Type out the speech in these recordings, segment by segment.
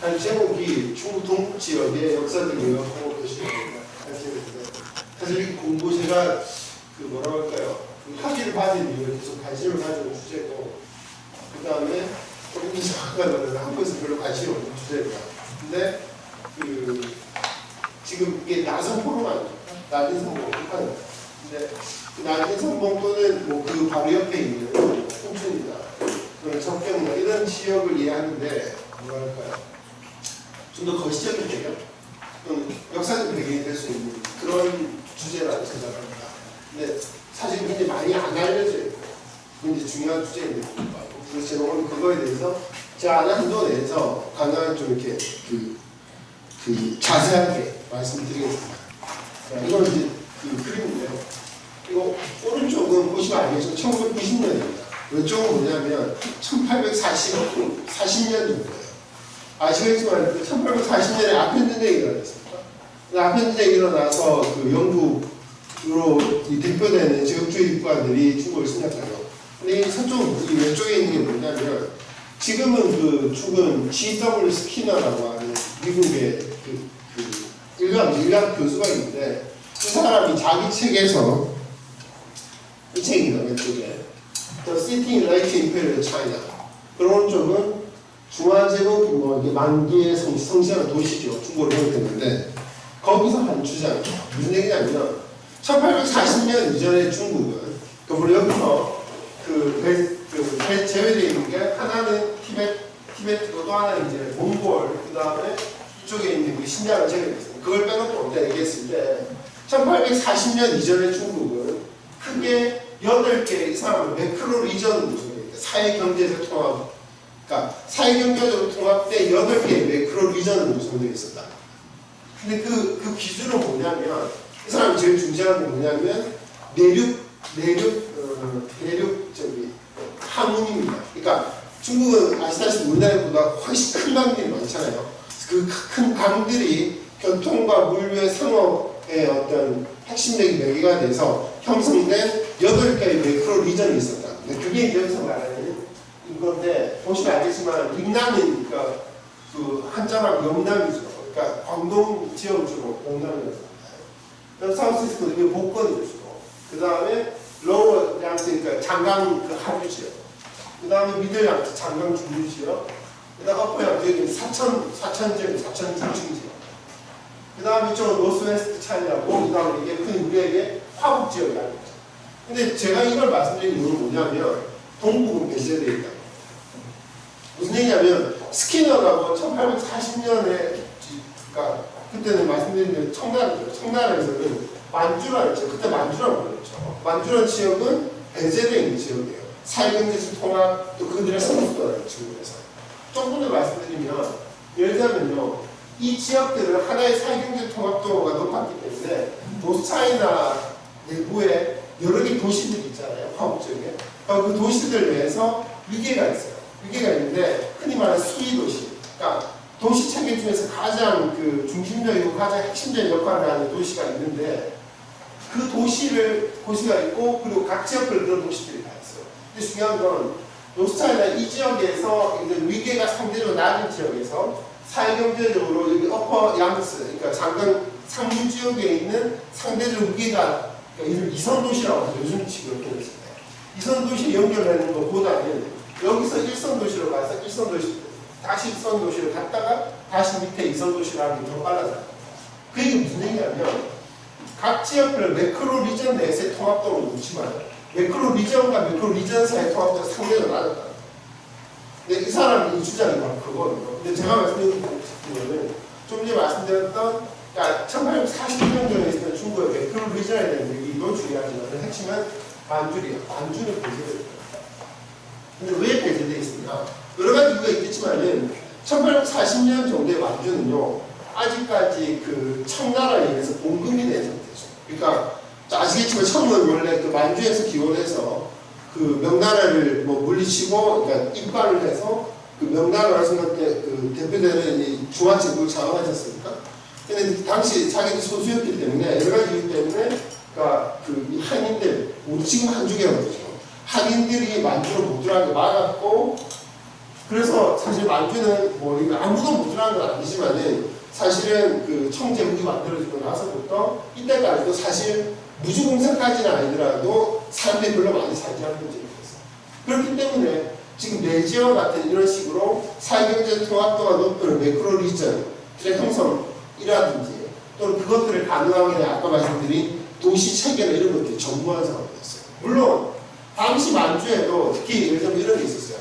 한 제목이 중국 동북 지역의 역사적인 홍보 표시입니다. 사실 이 공부 제가 뭐라고 할까요? 학위를 받은 이유에 계속 관심을 가지는 주제고, 그 다음에 조금 이상하다는 한국에서 별로 관심이 없는 주제입니다. 근데 지금 이게 나선 포럼 아닙니까? 낮은 선봉 하는. 근데 그 낮은 선봉도는 그 바로 옆에 있는 홍춘이나 적경이나 이런 지역을 이해하는데 뭐라 할까요? 좀 더 거시적인 배경, 또는 역사적 배경이 될 수 있는 그런 주제라고 생각합니다. 근데 사실 굉장히 많이 안 알려져 있고 굉장히 중요한 주제인데, 그래서 제가 오늘 그거에 대해서 제가 아는 한도 내에서 가능한 좀 이렇게 자세하게 말씀드리겠습니다. 이건 이제 그림인데요. 이거 오른쪽은 보시면 알겠지만 1990년입니다. 왼쪽은 뭐냐면 1840년 정도예요. 아시겠지만 1840년에 아편 전쟁이 일어났습니다. 아편 전쟁이 일어나서 영국으로 대표되는 제국주의 국가들이 중국을 침략하죠. 근데 이 서쪽, 이 왼쪽에 있는 게 뭐냐면 지금은 축은 G.W. 스키너라고 하는 미국의 일각 교수가 있는데, 이 사람이 자기 책에서 이 책이다, 왼쪽에 The City in Late Imperial China, 그런 쪽은 중화제국 만기의 성시한 도시죠. 중국으로 번역했는데, 거기서 한 주장이에요. 무슨 얘기냐면 1840년 이전의 중국은 물론 여기서 제외되어 있는 게 하나는 티베트고 또 하나는 이제 몽골, 그 다음에 이쪽에 있는 그 신장을 제외했습니다. 그걸 빼놓고 어제 얘기했을 때 1840년 이전의 중국은 크게 8개의 이 사람을 매크로 리전으로 구성되어 있다. 사회경제적 통합, 그러니까 사회경제적으로 통합된 8개의 매크로 리전으로 구성되어 있었다. 근데 그 기준은 뭐냐면, 이 사람이 제일 중시하는 게 뭐냐면 항운입니다. 그러니까 중국은 아시다시피 우리나라보다 훨씬 큰 강들이 많잖아요. 그 큰 강들이 교통과 물류의 상업의 어떤 핵심적인 매개가 돼서 형성된 8개의 매크로 리전이 있었다. 그게 이제 여기서 말하는 이건데, 보시면 알겠지만 림남은 그러니까 한자랑 영남이죠. 그러니까 광동 지역을 주로 영남이라고 합니다. 사우스이스트 이게 복건을 주고, 그 다음에 로워 양태, 그러니까 장강 하류 지역, 그 다음에 미들 양태 장강 중류 지역, 그 다음에 어퍼 양태 사천 중층 지역, 그 다음에 이쪽은 노스웨스트 차이나고, 그 다음에 이게 흔히 우리에게 화북 지역이 아닙니다. 근데 제가 이걸 말씀드린 이유는 뭐냐면 동북은 배제되어 있다. 무슨 얘기냐면 스키너라고 1840년에 그러니까 그때는 말씀드린 대로 청나라죠. 청나라에서는 만주라 했죠. 그때 만주라고 불렀죠. 만주라는 지역은 배제되어 있는 지역이에요. 사회경제적 통합, 또 그들의 성수도라는 지역에서. 조금 더 말씀드리면, 예를 들면요, 이 지역들은 하나의 사회경제 통합도가 높았기 때문에 노스차이나 내부에 여러 개 도시들이 있잖아요. 화북 지역에. 그 도시들 내에서 위계가 있어요. 위계가 있는데 흔히 말하는 수위도시. 그러니까 도시 체계 중에서 가장 중심적이고 가장 핵심적인 역할을 하는 도시가 있는데, 그 도시가 있고, 그리고 각 지역별 그런 도시들이 다 있어요. 근데 중요한 건 노스차이나 이 지역에서 위계가 상대적으로 낮은 지역에서 사회경제적으로 여기 어퍼 양스, 그러니까 장강 상류 지역에 있는 상대적 위계가, 그러니까 이선도시라고 하죠. 요즘 식으로 이렇게 됐습니다. 이선도시 연결하는 것보다는 여기서 일선도시로 가서 다시 1선 도시를 갔다가 다시 밑에 2선 도시를 하는 게 더 빨라져요. 그 얘기 무슨 얘기냐면, 각 지역별 매크로 리전 내에서의 통합도는 좋지만 매크로 리전과 매크로 리전 사이의 통합도가 상대적으로 낮았다. 근데 이 사람이 이 주장이 바로 그거거든요. 근데 제가 말씀드린 거는 좀 전에 말씀드렸던, 그러니까 1840년 전에 있었던 중국의 매크로 리전에 대한 얘기도 중요하지만 핵심은 만주리예요. 만주는 배제되어 있다. 근데 왜 배제되어 있습니까? 여러 가지 이유가 있겠지만은 1840년 정도의 만주는요, 아직까지 청나라에 의해서 봉금이 된 상태죠. 그러니까 아시겠지만 청은 원래 만주에서 기원해서 명나라를 물리치고, 그러니까 입발을 해서 명나라라 생각때 대표되는 이 중화제국을 장악하셨으니까. 근데 당시 자기들 소수였기 때문에 여러 가지 이유 때문에, 그러니까 이 한인들, 우리 지금 한족이라고 그러죠. 한인들이 만주를 못 들어가게 막았고, 그래서 사실 만주는 뭐 아무도 못 들어간 건 아니지만은 사실은 그 청제국이 만들어지고 나서부터 이때까지도 사실 무주공사까지는 아니더라도 사람들이 별로 많이 살지 않는 문제가 있었어요. 그렇기 때문에 지금 내지와 같은 이런 식으로 사회경제 통합도가 높은 매크로 리전의 형성이라든지 또는 그것들을 가능하게 아까 말씀드린 도시 체계나 이런 것들이 전무한 상황이었어요. 물론 당시 만주에도 특히 예를 들면 이런 게 있었어요.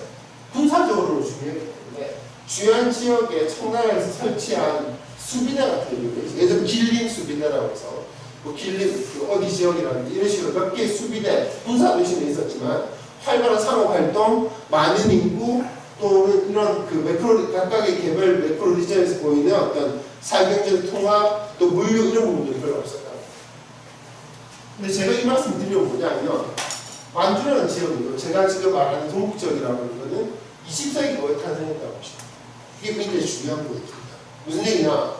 군사적으로 중요하기 때문에 주요한 지역에 청나라에서 설치한 수비대 같은 게 있어요. 예를 들면 길림 수비대라고 해서 뭐 길림 그 어디 지역이라든지 이런 식으로 몇 개의 수비대 군사도시는 있었지만 활발한 산업활동, 많은 인구 또는 이런 그 매크로 각각의 개별 매크로 리전에서 보이는 어떤 사회경제 통합 또 물류 이런 부분들이 별로 없었다. 근데 제가 이 말씀 드리려고 뭐냐면 만주라는 지역이고 제가 지금 말하는 동북지역이라고 하는 것은 20세기 거에 탄생했다고 봅시다. 이게 굉장히 중요한 거입니다. 무슨 얘기냐?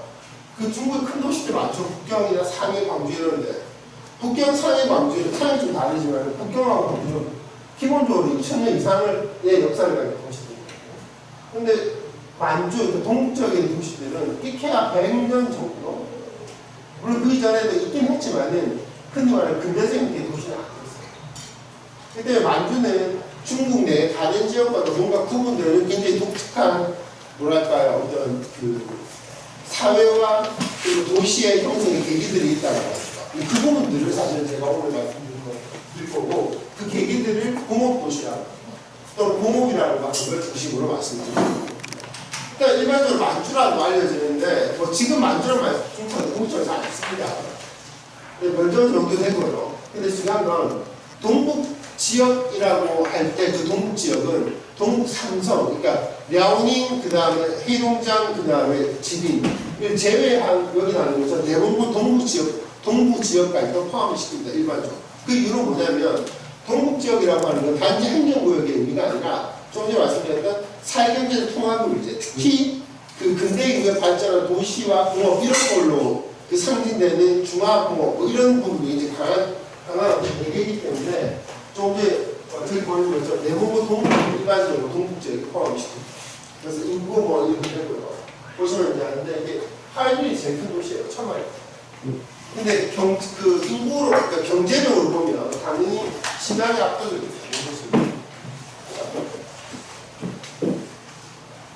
그 중국 큰 도시들 많죠. 북경이나 상해, 광주 이런데 북경, 상해, 광주는 상이 좀 다르지만 북경하고 광주는 기본적으로 2000년 이상의 역사를 가진 도시들이거든요. 근데 만주, 그 동북적인 도시들은 끼케야 100년 정도 물론 그 이전에도 있긴 했지만은 흔히 말하는 근대적인 도시는 아니었어요. 그때 만주는 중국 내 다른 지역과도 뭔가 구분되는 굉장히 독특한 뭐랄까요 어떤 그 사회와 그 도시의 형성의 계기들이 있다는 거죠. 그 부분들을 사실 제가 오늘 말씀드릴 거고 그 계기들을 공업도시라고 또는 공업이라고 하는 걸 중심으로 말씀드립니다. 일단 일반적으로 만주라고 알려지는데 뭐 지금 만주란 말 중국에서 동북쪽에서 안 씁니다. 먼저 정도 되고요. 근데 중요한 건 동북 지역이라고 할 때 그 동북 지역은 동북 삼성, 그러니까 랴오닝, 그 다음에 해룡장, 그 다음에 지린 이걸 제외한 여기 나는 것은 대부분 동북 지역까지도 포함을 시킵니다. 일반적으로. 그 이유는 뭐냐면 동북 지역이라고 하는 건 단지 행정구역의 의미가 아니라 좀 전에 말씀드렸던 사회경제 통합을 이제 특히 그 근대 이후에 발전한 도시와 공업 이런 걸로 그 상징되는 중화공업 뭐 이런 부분이 이제 강한 얘기이기 때문에 좀 이제 어떻게 보는 거죠? 대부분 동북 일반적으로 동북 지역에 포함시킵니다. 그래서 인구 뭐 이렇게 되고요. 보시면 이제 하는데 이게 하얼빈이 제일 큰 도시예요. 천만이. 근데 그 인구로 그러니까 경제력으로 보면 당연히 신장이 압도적이죠.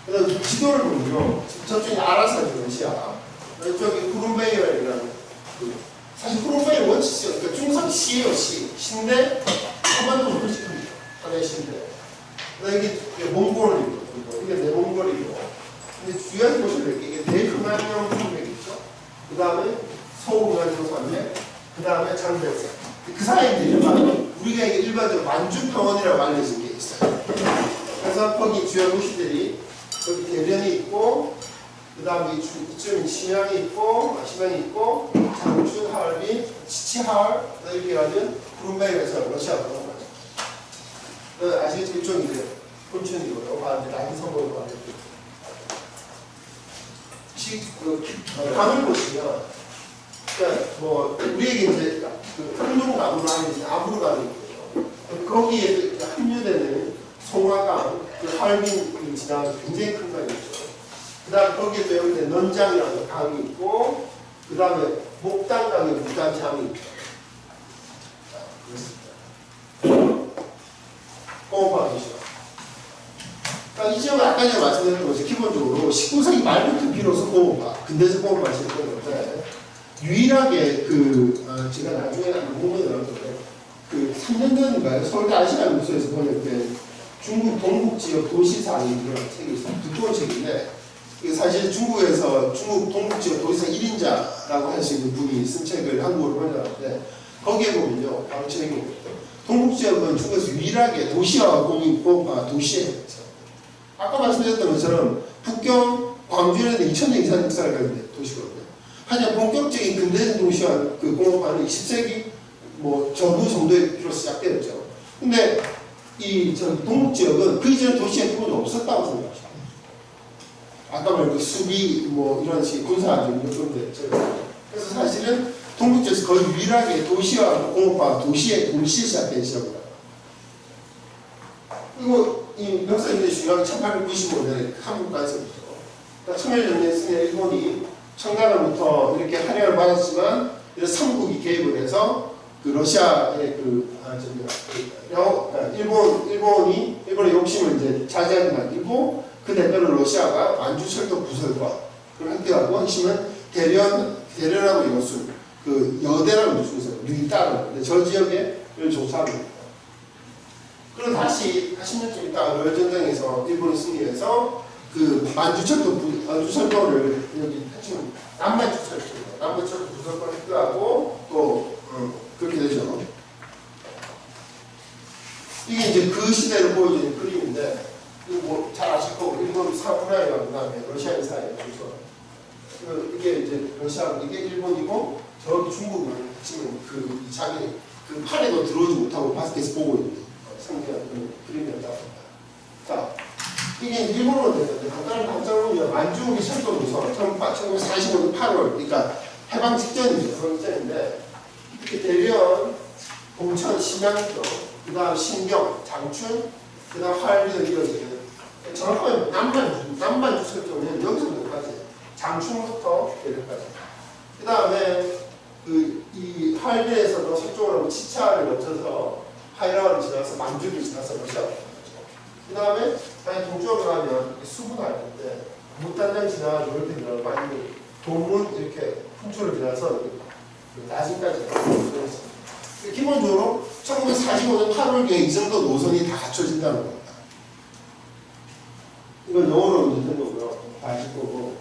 그래서 지도를 보면요. 저쪽이 아라산 도시야. 이쪽이 후룬베이라는 사실 후룬베이 원치죠. 그러니까 중성시예요. 시인데 한반도는 훨씬 큽니다. 하나의 시인데. 이게 몽골이고 이게 내몽골이고. 근데 주요한 곳을 이게 대흥안령 산맥이죠. 그 다음에 서울안령 산맥. 그 다음에 장백산. 그 사이에 우리가 이게 일반적으로 만주평원이라고 알려진 게 있어요. 그래서 거기 주요 도시들이 여기 대련이 있고, 그 다음에 이쯤 심양이 있고, 심양이 있고, 장춘, 하얼빈, 치치하얼, 이렇게 가면 구룬베이에서 러시아가 들어가죠. 아시겠지만 이쪽이 이제 폰춘이고요. 나기 선거로 가는 강을 보시면, 그러니까 뭐 우리에게 이제 그 한동나무로 하는 아부르 강이 있고요. 거기에 합류되는 송화강, 그 하얼빈 그 지나가서 굉장히 큰 강이 있죠. 그 다음 거기에도 여기 넌장이라는 강이 있고, 그 다음에 목당강에 무단장이 있죠. 그렇습니다. 공업강이죠. 그러니까 이 지역은 아까 제가 말씀드린 것이 기본적으로 19세기 말부터 비로소 공업화, 근대적 공업화 시작된 건데, 유일하게 제가 나중에 보면 나왔는데, 그 3년 전인가요? 서울대 아시아 뉴스에서 보냈던 중국 동북지역 도시사라는 책이 있어요. 두꺼운 책인데, 사실 중국에서 중국 동북지역 도시사 1인자라고 할 수 있는 분이 쓴 책을 한국어로 번역하는데, 거기에 보면요, 바로 책이 동북지역은 중국에서 유일하게 도시화 공업화 도시에 있어요. 아까 말씀드렸던 것처럼 북경, 광주에는 2000년 이상 역사를 가진 도시거든요. 하지만 본격적인 근대적 도시화 그 공업화는 20세기 뭐 전후 정도에 비로 시작되었죠. 근데 이 동북 지역은 그 이전 도시의 부분이 없었다고 생각합니다. 아까 말한 그 수비 뭐 이런 식의 군사적인 요소인데 그래서 사실은 동북 지역에서 거의 유일하게 도시화 공업화 도시에 시작된 지역이다. 그리고 이 역사 굉장히 중요한 1895년에 한국까지부터 청일연맹 일본이 청나라부터 이렇게 할애를 받았지만 삼국이 개입을 해서 그 러시아의 일본의 욕심을 이제 자제하게 만들고 그 대표로 러시아가 만주철도 부설과 그걸 획득하고 핵심은 대련하고 여순 그 여대라고 중에서 누이따르는데 저 지역에 조사를 합니다. 그리고 다시 80년쯤 있다가 러일전쟁에서 일본이 승리해서 그 만주철도를 여기 핵심은 남만주철도 부설권 획득하고 또 그렇게 되죠. 이게 이제 그 시대를 보여주는 그림인데 이거 뭐 잘 아실 거고 일본 사무라이와 그다음에 러시아인 사이에 이게 이제 러시아 이게 일본이고 저기 중국은 지금 그 자기 그 판에도 들어오지 못하고 바스켓에서 보고 있는 상대한 그런 그림이었다고 합니다. 자, 이게 일본어로 되는데 간단하게 만주국의 철도로서 1945년 8월 그러니까 해방 직전이죠. 해방 직전인데 이렇게 대련, 봉천, 심양도, 그 다음 신경, 장춘, 그 다음 화일비를 이어지는 정확하게 남만 주철도는 여기서부터까지 장춘부터 대련까지. 그 다음에 이 화일비에서도 서쪽으로 치차를 거쳐서 하이라를 지나서 만주를 지나서 러시아로 그 다음에 동쪽으로 가면 수분할 텐데 무단장 지나가지고 이렇게 들어가면 도문 이렇게 풍초를 지나서 나중까지 들어갔습니다. 기본적으로 1945년 8월경에 이 정도 노선이 다 갖춰진다는 겁니다. 이건 영어로 이제 된 거고요. 다 아실 거고.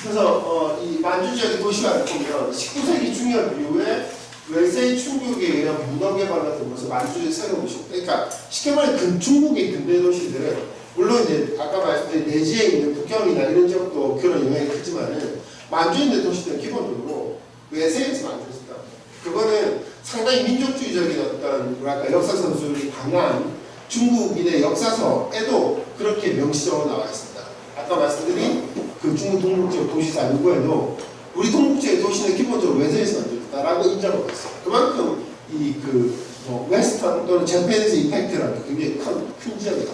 그래서 이 만주 지역의 도시화를 보면 19세기 중엽 이후에 외세의 충격에 의한 문화 개발 같은 것을 만주에 세워보시고, 그러니까 쉽게 말해 중국의 근대 도시들은 물론 이제 아까 말씀드린 내지에 있는 북경이나 이런 지역도 그런 영향이 크지만은 만주에 있는 도시들은 기본적으로 외세에서 만들어졌다. 그거는 상당히 민족주의적인 어떤 뭐랄까 역사 선수들이 강한 중국인의 역사서에도 그렇게 명시적으로 나와 있습니다. 아까 말씀드린 그 중국 동북지역 도시사 요구에도 우리 동북지역 도시는 기본적으로 외세에서 만들었다라고 인정하고 있어요. 그만큼 이 웨스턴 또는 재패니즈 이펙트라는 게 굉장히 큰 지역이다.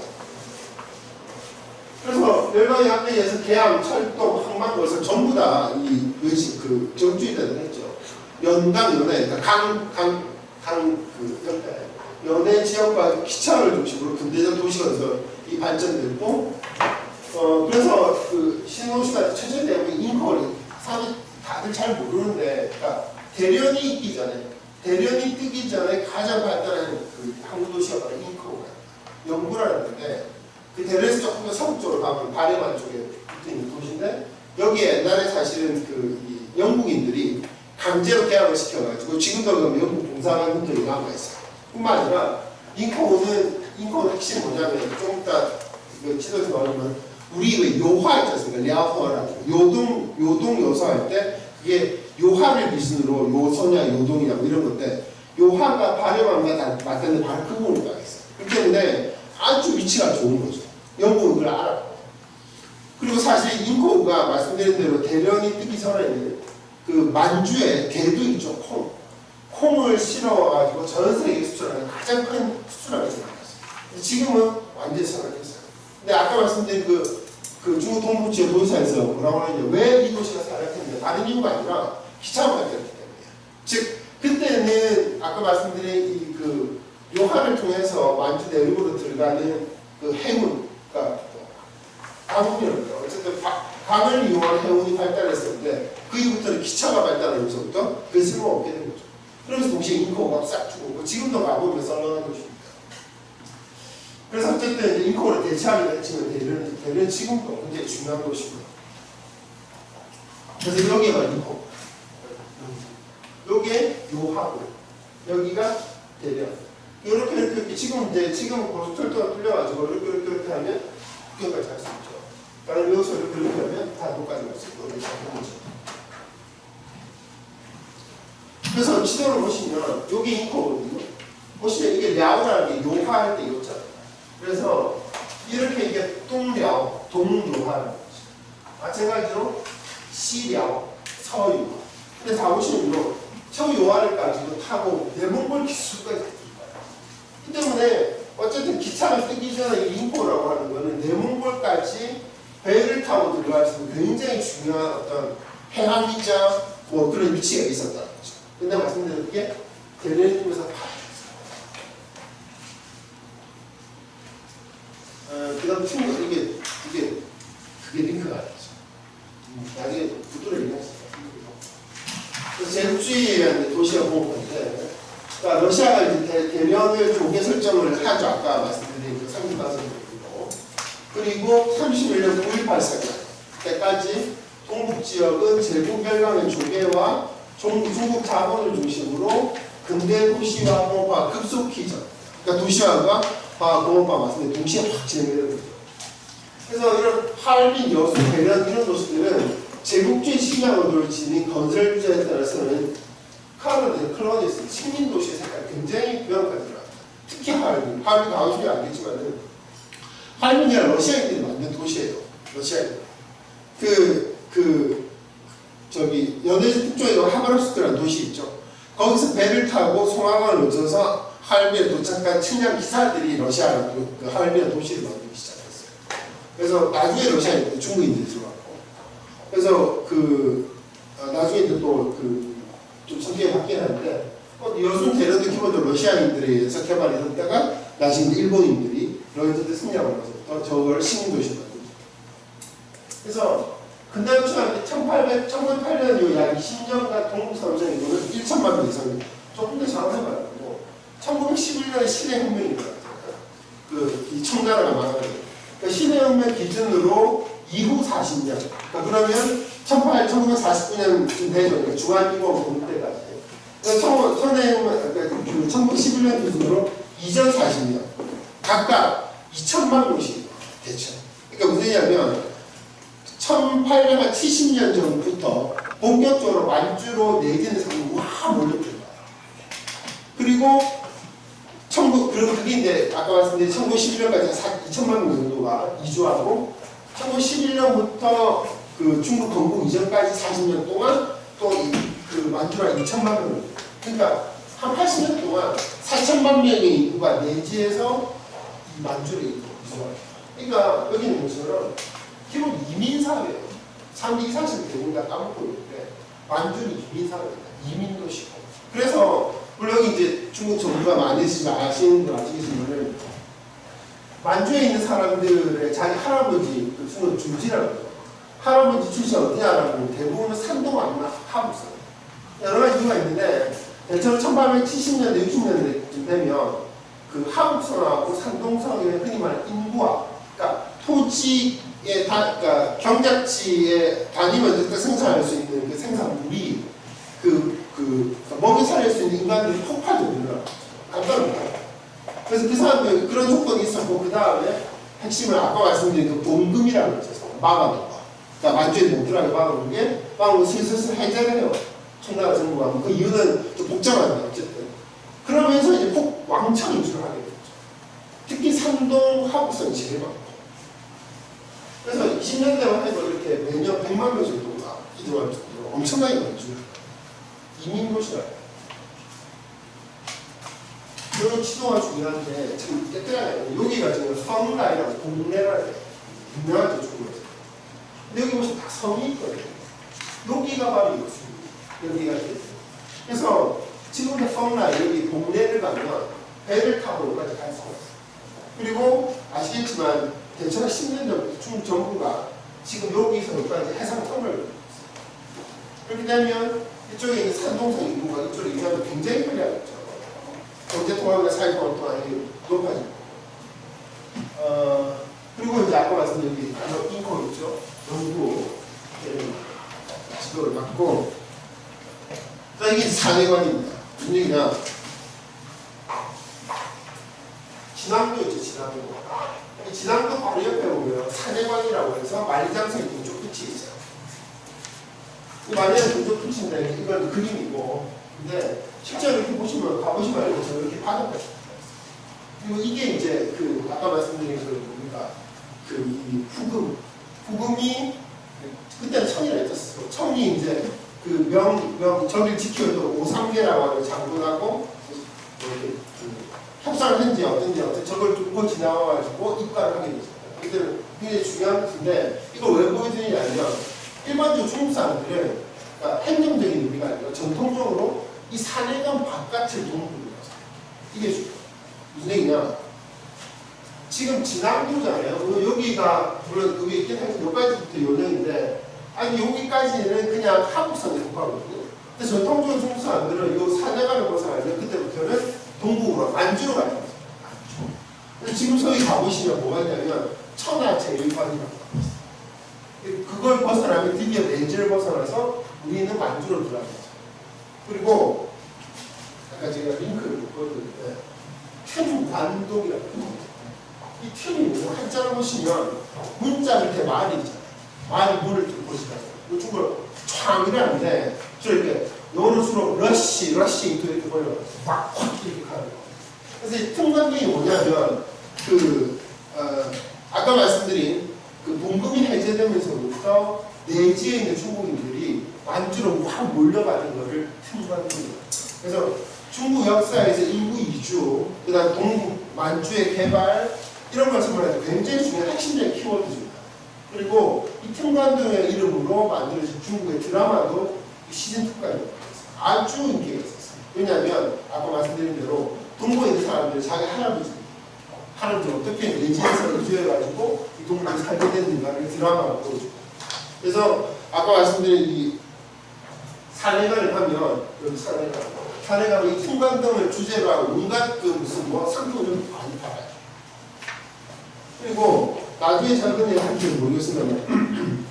그래서 열강의 합의에서 계양, 철도, 항만 것을 전부 다 이 정주의자들 했죠. 연강, 연해, 그러니까 연해 지역과 기차를 중심으로 근대적 도시로서 이 발전됐고, 그래서 그 신호시가 최초의 대부분 인코를 사람이 다들 잘 모르는데, 그러니까 대련이 뜨기 전에 가장 발달한 그 항구 도시가 바로 인코가 영구라는 건데, 그 대련에서 조금 더 서북쪽으로 가면 바레만 쪽에 붙어 있는 도시인데, 여기에 옛날에 사실은 이 영국인들이 강제로 계약을 시켜가지고 지금도 그럼 영국 공사관 흔적이 남아있어요. 뿐만 아니라 인코는 핵심이 뭐냐면 좀 이따 지도에서 나오면 우리 왜 요화 있지 않습니까? 랴호라고 요동 요소할 때 그게 요하를 기준으로 요소냐 요동이냐 뭐 이런 건데 요하가 발음함과 맞닿는 바로 그 부분을 가겠어요. 그렇기 때문에 아주 위치가 좋은 거죠. 영국은 그걸 알았고. 그리고 사실 인코가 말씀드린 대로 대련이 뜨기 전에는 그 만주에 개도 있죠. 콩을 실어가지고 전 세계에 수출하는 가장 큰 수출하는 나라였어요. 지금은 완전히 사라졌어요. 근데 아까 말씀드린 그 중국 동북지역 도시사에서 뭐라고 하느냐, 왜 이 도시가 사라졌는데 다른 이유가 아니라 기차만 발달했기 때문이에요. 즉 그때는 아까 말씀드린 그 요한을 통해서 만주 내륙으로 들어가는 그 해문, 그러니까 강운이랍니다. 어쨌든 강을 이용한 해운이 발달했었는데 그 이후부터는 기차가 발달하면서부터 그 쓸모없게 된 거죠. 그러면서 동시에 인코가 싹 죽고 지금도 가보면 썰렁한 도시입니다. 그래서 어쨌든 이제 인코를 대체하기로 했지만 대련 지금도 굉장히 중요한 도시입니다. 그래서 여기가 인코, 요게 요하고 여기가 대련. 이렇게 지금 고속철도가 뚫려가지고 이렇게 하면 북경까지 갈 수 있죠. 다른 여기서 이렇게 하면 단도까지 갈 수 있고 이렇게 하는 거죠. 그래서 지도를 보시면 여기 인코거든요. 보시면 이게 랴오라는 게 요하할 때 요잖아요. 그래서 이렇게 이게 뚱랴오, 동요하라는 거죠. 마찬가지로 시랴오, 서유하. 근데 다 보시면요, 서유하를 가지고 타고 대몽골 기수까지 그 때문에 어쨌든 기차가 뜨기 전에 이 인포라고 하는 거는 내몽골까지 배를 타고 들어갈 수 있는 굉장히 중요한 어떤 해안이자 뭐 그런 위치가 있었다는 거죠. 근데 말씀드린 게 대련님에서 그 다음 충분 그게 링크가 아니죠. 나중에 구도를 얘기하시죠. 그래서 제국주의에 대한 도시가 공업인데, 그러니까 러시아가 이제 대련을 조개 설정을 하죠. 아까 말씀드린 그 30%로. 그리고 31년 9.18 때까지 동북 지역은 제국 열강의 조개와 중국 자본을 중심으로 근대 도시화 공업화 급속히 전. 그러니까 도시화가 공업화 말씀드린 동시에 확 진행되는 거죠. 그래서 이런 하얼빈, 여수, 대련 이런 도시들은 제국주의 신앙을 지닌 건설 규제에 따라서는 클로니스, 식민 도시의 색깔이 굉장히 명확하더라. 특히 하얼빈 가보시면 알겠지만은 하얼빈이란 러시아인들이 만든 도시예요. 러시아인들. 저기 연해주 북쪽에 하바롭스크라는 도시 있죠. 거기서 배를 타고 송화강을 거쳐서 하얼빈에 도착한 측량 기사들이 러시아라는 그 하얼빈 도시를 만들기 시작했어요. 그래서 나중에 러시아인들, 중국인들이 들어왔고, 그래서 나중에 또 좀 성격이 바뀌긴 하는데, 여순 대련도 기본적으로 러시아인들에 의해서 개발이 됐다가 나중에 일본인들이 러시아인들 승리하고 나서 저걸 식민도시로 만들죠. 그래서 근대 도시가 1908년 이후 약 20년간 동북 삼성에서는 1천만 명 이상, 조금 더 정확하게 말하고 1911년에 신해혁명이 일어났어요. 이 청나라가 망하는. 그러니까 신해혁명 기준으로 이후 40년. 그러면 1949년쯤 되죠. 그러니까 중앙인공 본 때까지. 그러니까 1911년 기준으로 이전 40년. 각각 2천만 명씩 대체. 그러니까 무슨 얘기냐면 1870년 전부터 본격적으로 만주로 내지는 사람이 와 몰려들어요. 그리고 그게 이제 아까 말씀드린 1911년까지 2천만 명 정도가 이주하고 1911년부터 그 중국 건국 이전까지 40년 동안 또 그 만주가 2천만 명. 그러니까 한 80년 동안 4천만 명의 인구가 내지에서 이 만주를 이주해요. 그러니까 여기는 것처럼 기본 이민사회예요. 3기 사실 대부분 까먹고 있는데 만주는 이민사회입니다. 이민도시고. 그래서 물론 이제 중국 정부가 많이 아시는 분 아시겠지만 만주에 있는 사람들의 자기 할아버지 그 중국 주지라고 해요. 할아버지 출신 어디냐라고 대부분은 산동 아니면 하북선. 여러 가지 이유가 있는데 대체로 1870년대 60년대쯤 되면 그 하북선하고 산동성의 흔히 말하는 인구화, 그러니까 토지의 그러니까 경작지에 다니면서 생산할 수 있는 그 생산물이 먹여 살릴 수 있는 인간들이 폭발적으로 늘어나요. 간단합니다. 그래서 그 사람들 그런 조건이 있었고 그 다음에 핵심은 아까 말씀드린 그 봉금이라는 거 있어서 막아놓은 거. 그러니까 만주에 못 들어가게 막아놓은 게 막아놓고 슬슬 해제를 해요. 청나라 정부가. 그 이유는 좀 복잡한데 어쨌든. 그러면서 이제 왕창 이주를 하게 됐죠. 특히 산동 하북선이 제일 많고. 그래서 20년대만 해도 이렇게 매년 100만 명 정도가 이동할 정도로 엄청나게 많죠. 이민도시라고. 그런 지도가 중요한데 참 깨끗하게 여기가 지금 성라이라고 동네라고 유명하죠 중국에서. 근데 여기 보시면 다 성이 있거든요. 여기가 바로 이것입니다. 여기가 있어요. 그래서 지금의 성라이 여기 동네를 가면 배를 타고 여기까지 갈 수가 있어요. 그리고 아시겠지만 대체로 10년 전부터 중국 정부가 지금 여기서 여기까지 해상 터널을 있어요. 그렇게 되면 이쪽에 있는 산동성 인구가 이쪽으로 이동하면 굉장히 편리하겠죠. 경제통합이나 사회통합 또한 높아지고. 그리고 이제 아까 말씀드린 여기 인코 있죠. 연구 지도를 받고. 자, 이게 산해관입니다. 무슨 얘기냐. 진앙도 있죠, 진앙도. 이 진앙도 바로 옆에 보면 산해관이라고 해서 만리장성이 동쪽 끝이 있어요. 만약에 동쪽 끝인데 이건 그림이고, 근데 실제로 이렇게 보시면 가보시면 알고 이렇게 바닥가 있어요. 그리고 이게 이제 아까 말씀드린 뭡니까? 이 후금이 그때는 청이라 했었어요. 청이 이제 저를 지켜줘 오삼계라고 하는 장군하고 이렇게 협상 중국산 현지 어떤 저걸 뚫고 지나와가지고 입가를 하게 되죠. 이들은 굉장히 중요한 것인데 이걸 왜 보여드리냐면 일반적으로 중국 사람들은 그러니까 행정적인 의미가 아니라 전통적으로 이 산해강 바깥을 동부로 가서 이게 무슨 얘기냐? 지금 진앙도잖아요. 여기가 물론 여기 있긴 해서 여기까지부터 요령인데 아니 여기까지는 그냥 하북선에 속하거든요. 근데 전통적으로 중국 사람들은 이 산해강을 벗어나면 그때부터는 동북으로 만주로 가는 거죠. 만주. 근데 지금 저기 가보시면 뭐가 있냐면 천하 제1관이라고 있어요. 그걸 벗어나면 드디어 내지를 벗어나서 우리는 만주로 들어가는 거죠. 그리고 아까 제가 링크를 보여드렸는데 틈관동이라고 합니다. 이 틈이 무슨 한자를 보시면 문자 밑에 말이 있잖아요. 말이 문을 뚫고 있잖아요. 이 중국어로 촥이라는데 저렇게 영어로 주로 러시 이렇게 보여요. 확 이렇게 가는 거. 그래서 이 틈관동이 뭐냐면 아까 말씀드린 그 봉금이 해제되면서부터 내지에 있는 중국인들이 만주로 확 몰려가는 것을 틈관동이에요. 그래서 중국 역사에서 일부 이주, 그 다음 동북 만주의 개발 이런 것을 말해도 굉장히 중요한 핵심적인 키워드입니다. 그리고 이 틈관동의 이름으로 만들어진 중국의 드라마도 시즌2까지 아주 인기가 있었어요. 왜냐하면 아까 말씀드린 대로 동부에 있는 사람들이 자기 할아버지 어떻게 내지에서 이주해가지고 이 동네에 살게 됐는가를 드라마로 보여줍니다. 그래서 아까 말씀드린 이 산해강을 하면 여기 산해강 이 틈관동을 주제로 한 온갖 그 무슨 뭐 상품을 많이 팔아요. 그리고 나중에 작은 얘기 할지 모르겠으면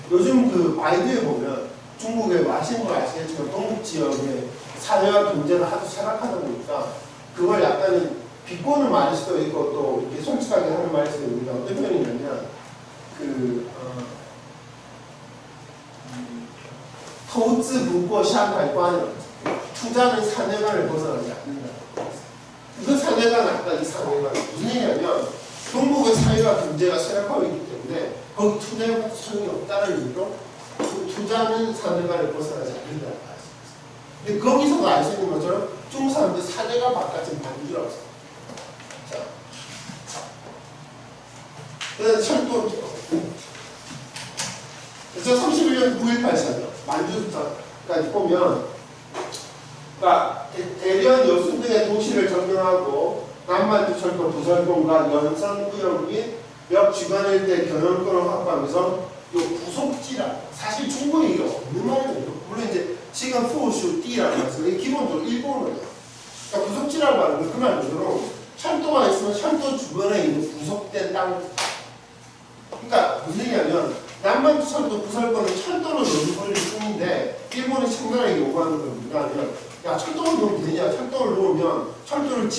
요즘 그 바이두에 보면 중국에 아시는 거 아시겠지만 동북 지역의 사회와 경제를 하도 생각하다 보니까 그걸 약간은 비꼬는 말일 수도 있고 또 이렇게 솔직하게 하는 말일 수도 있는데 어떤 표현이냐면投资不过山海关 투자는 산해관을 벗어나지 않는다. 그 산해관 아까 이 산해관 무슨 얘기냐면 동북의 사회와 경제가 쇠락하고 있기 때문에 거기 투자해도 소용이 없다는 의미로 그 투자는 산해관을 벗어나지 않는다는 말씀입니다. 근데 거기서도 알 수 있는 것처럼 중국 사람들 산해관 바깥은 만주라고 생각합니다. 그래서 철도죠. 그래서 31년 9.18사죠. 만주까지 보면 그러니까 대련 여순 등의 도시를 점령하고 남만주 철도 부설공과 연산구역 및 역 주변 일대 경영권을 확보하면서 요 부속지라 사실 중국에 이게 없는 말이에요. 물론 이제 지금 후슈 띠라고 해서 기본적으로 일본어예요. 그러니까 부속지라고 하는 건 그 말 그대로 철도가 있으면 철도 주변에 있는 부속된 땅. 그러니까 무슨 얘기냐면 남만주 철도 부설권은 철도로 넣어버릴 뿐인데 일본이 청나라에게 요구하는 건 뭐냐면 야 철도를 넣으면 되냐. 철도를 놓으면 철도를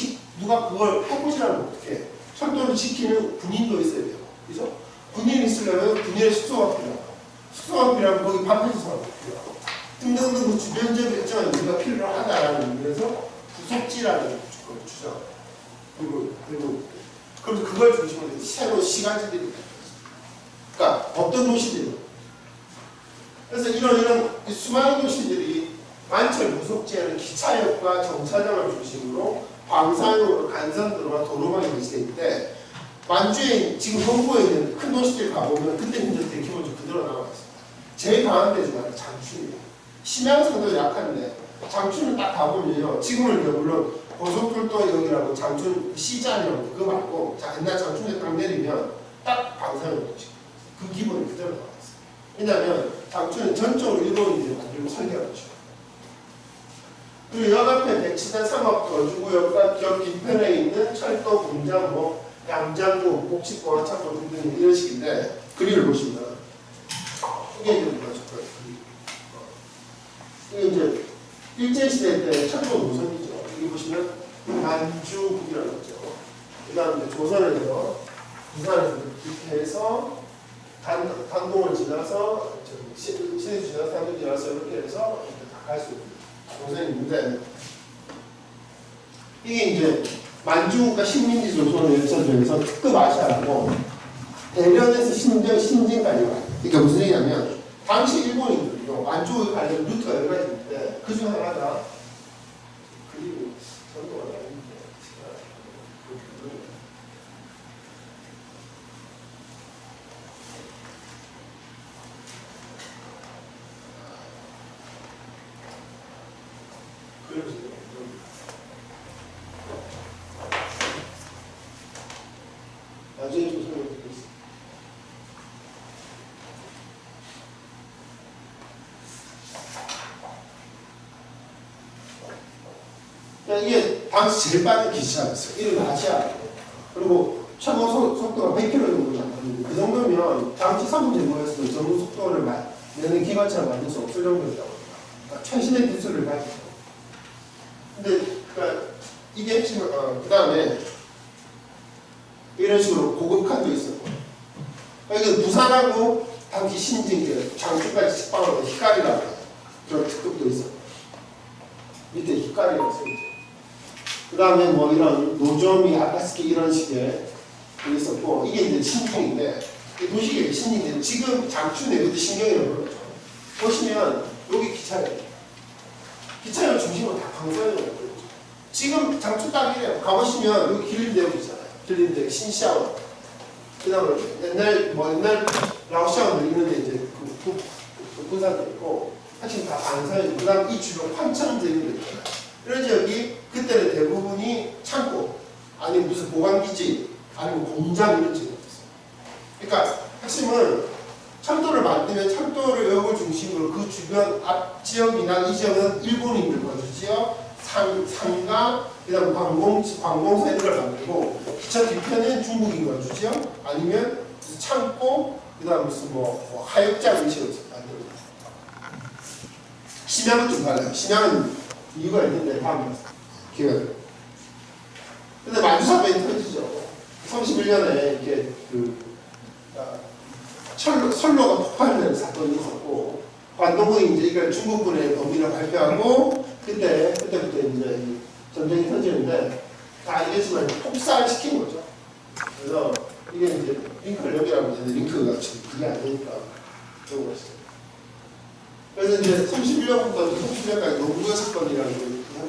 누가 그걸 해보시라면 어떻게 철도를 지키는 군인도 있어야 돼요. 그죠? 군인이 있으려면 군인의 숙소가 필요하고 숙소가 필요하면 거기 밥해서 사람도 필요하고 등등등 그 주변적 일정한 우리가 필요하다라는 의미에서 부속지라는 걸 주장합니다. 그리고 그래서 그걸 중심으로 새로 시간제들이 그러니까 어떤 도시들이 그래서 이런 수많은 도시들이 만철 부속지에는 기차역과 정차장을 중심으로 광산으로 간선도로와 도로망이 위치되어 있는데 만주에 지금 동부에 있는 큰 도시들 가보면 그때 이제 대기본적 그대로 나와 있습니다. 제일 강한 데지만 장춘이에요. 심양성도 약한데 장춘을 딱 가보면요. 지금은 물론 고속철도역이라고 장춘 시장이라고 그거 말고 옛날 장춘에 딱 내리면 딱 광산으로 도시. 그 기본이 그대로 나와 있어요. 왜냐하면 장춘은 전적으로 일본인들이 만들고 설계한 거죠. 그리고 연합회 백치단 상업거주구역과 역 뒤편에 있는 철도 공장, 양장구, 복식공학 창고 등등 이런 식인데 그림을 보시면 이게 이제 뭐죠? 이게 이제 일제시대 때 철도 노선이죠. 여기 보시면 만주국이라는 거죠. 그 다음에 조선에서 부산에서 이렇게 해서 단동을 지나서 신의주 지나서 단동 지나서 이렇게 해서 다 갈 수 있는 노선이 있는데 이게 이제 만주국과 식민지 조선의 역사 중에서 특급 아시아라고 대련에서 신진까지 와요. 그러니까 무슨 얘기냐면 당시 일본인들은요 만주국에 관련 루트가 여러 가지 있는데 그 중 하나가 그리고 전도가 나는데 나중에 좀 설명드리겠습니다. 이게 당시 제일 빠른 기차였어요. 이런 아시아. 그리고 최고 속도가 100km 정도 나왔는데 그 정도면 당시 3분 제거에서도 전후 속도를 내는 기관차를 만들 수 없을 정도였다고 합니다. 그러니까 최신의 기술을 가지고. 근데 그러니까 이게 지금 그 다음에 이런 식으로 고급칸도 있었고. 그러니까 부산하고 당시 신진계 장주까지 식빵하고 히카리라고 그런 특급도 있었고. 밑에 히카리가 있었죠. 그 다음에 뭐 이런 노조미, 아카스키 이런 식의 있었고, 이게 이제 신풍인데, 이 도시계획 신인데, 지금 장춘에 그때 신경이라고 그러죠. 보시면, 여기 기차역. 기차역 중심으로 다 강서역으로 그러죠. 지금 장춘 딱이래요. 가보시면, 여기 길림대역 있잖아요. 길림대역, 신시아원. 그 다음에 옛날 라오시아원도 있는데, 이제 군사도 있고, 사실 다 반사역. 그 다음 이 주변 환천대역도 있잖아요. 이런 지역이 그때는 대부분이 창고, 아니면 무슨 보관기지, 아니면 공장 이런 지역이었어요. 그러니까 핵심은 철도를 만들면 철도역을 중심으로 그 주변 앞 지역이나 이 지역은 일본인들 거주 지역, 상가, 그 다음 관공서 이런 걸 만들고 기차 뒤편은 중국인 거주 지역, 아니면 무슨 창고, 그 다음 무슨 뭐 하역장 이런 식으로 만들고 심양은 좀 달라요. 심양은 이유가 있는데 다음 기회가 돼요. 근데 만주사건이 터지죠. 31년에 이렇게 선로가 폭발되는 사건이 있었고, 관동군이 이제 이걸 중국군의 범위를 발표하고, 그때부터 이제 전쟁이 터지는데, 다 알겠지만 폭살시킨 거죠. 그래서 이게 이제 링크력이라고 하는데, 링크가 지금 그게 안 되니까 그런 것이죠. 그래서 이제 31년부터 37년까지 농구의 사건이라는 게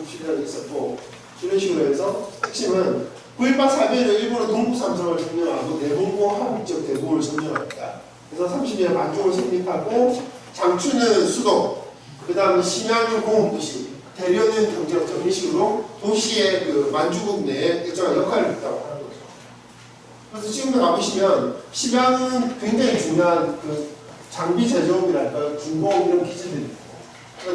37년이 있었고, 이런 식으로 해서 핵심은 9.18 사변으로 일본은 동북 삼성을 점령하고 내봉고 한국적 대봉을 점령합니다. 그래서 30년 만주를 성립하고 장춘은 수도, 그 다음에 심양은 공업도시, 대련은 경제업종 이런 식으로 도시의 그 만주국 내에 일정한 역할을 했다고 하는 거죠. 그래서 지금도 가보시면 심양은 굉장히 중요한 그 장비 제조업이랄까 중공 이런 기지들이 있고,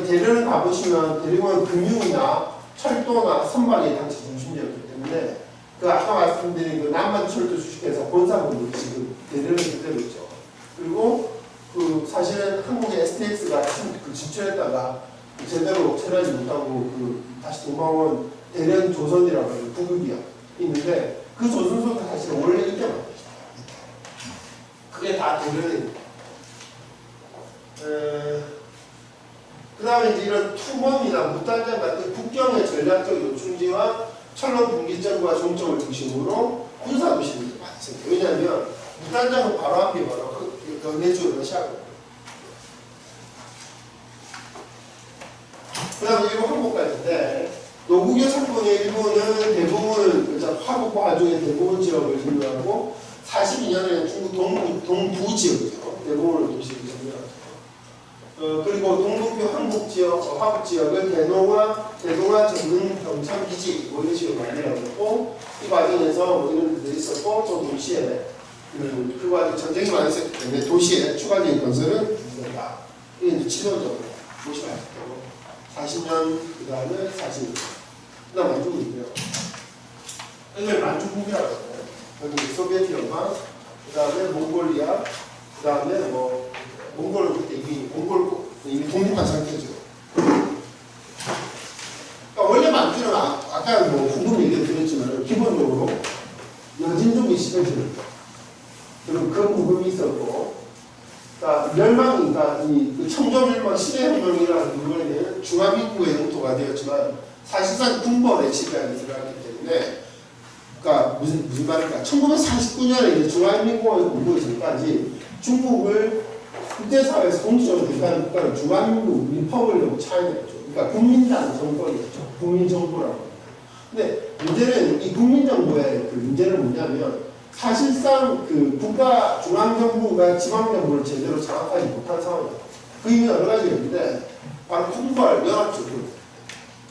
대련을 가보시면 대련은 금융이나 철도나 선박이 당시 중심지였기 때문에 그 아까 말씀드린 그 남만철도 주식회사 본사분들이 지금 대련을 그대로 있죠. 그리고 그 사실은 한국의 STX가 그 진출했다가 제대로 처리하지 못하고 그 다시 도망온 대련 조선이라고 하는 부급이요 있는데 그 조선소도 사실 원래 이때 만들었어요. 그게 다 대련입니다. 그 다음에 이제 이런 투범이나 무단장 같은 국경의 전략적 요충지와 철로 분기점과 종점을 중심으로 군사도시를 많이 생겨요. 왜냐하면 무단장은 바로 앞이 바로 연해주 러시아거든요. 그 다음에 일본 항복까지인데 노국여 사건의 일본은 대부분 화북 화중의 대부분 지역을 점령하고 42년에 중국 동부 지역이죠. 대부분의 도시를 점령하죠. 그리고 동북부 한국 지역, 화북 지역을 대동아 전문 경참 기지 뭐 이런 식으로 만들어졌고 이 과정에서 뭐 이런 데도 있었고 저 도시에 그 과정 전쟁이 많이 있었기 때문에 도시에 추가적인 건설은 된다. 이게 이제 지도적으로 보시면 알겠고 40년 그 다음에 40년 그 다음 만주고 있고요. 이걸 만주국이라고 해요. 여기 소비에트 연방, 그 다음에 몽골리아, 그 다음에 뭐 몽골은 그때 이미 독립한 상태죠. 그러니까 원래 만주는 아까 뭐 후금 얘기 드렸지만 기본적으로 여진족이 시대입니다. 그리고 그 후금이 있었고, 그러니까 멸망이, 그러니까 이 청조멸망 시대혁명이라는 부분에는 중화민국의 영토가 되었지만 사실상 군벌의 지배하에 들어갔기 때문에, 그러니까 무슨 말일까? 1949년에 이제 중화민국의 공부에 전까지 중국을 국제사회에서 공식적으로 대표하는 국가는 중화민국 리퍼블릭 차이나였죠. 그러니까 국민당 정권이었죠. 국민정부라고. 근데 문제는 이 국민정부의 그 문제는 뭐냐면 사실상 그 국가 중앙정부가 지방정부를 제대로 장악하지 못한 상황이에요. 그 이유는 여러 가지가 있는데 바로 군벌 연합적으로.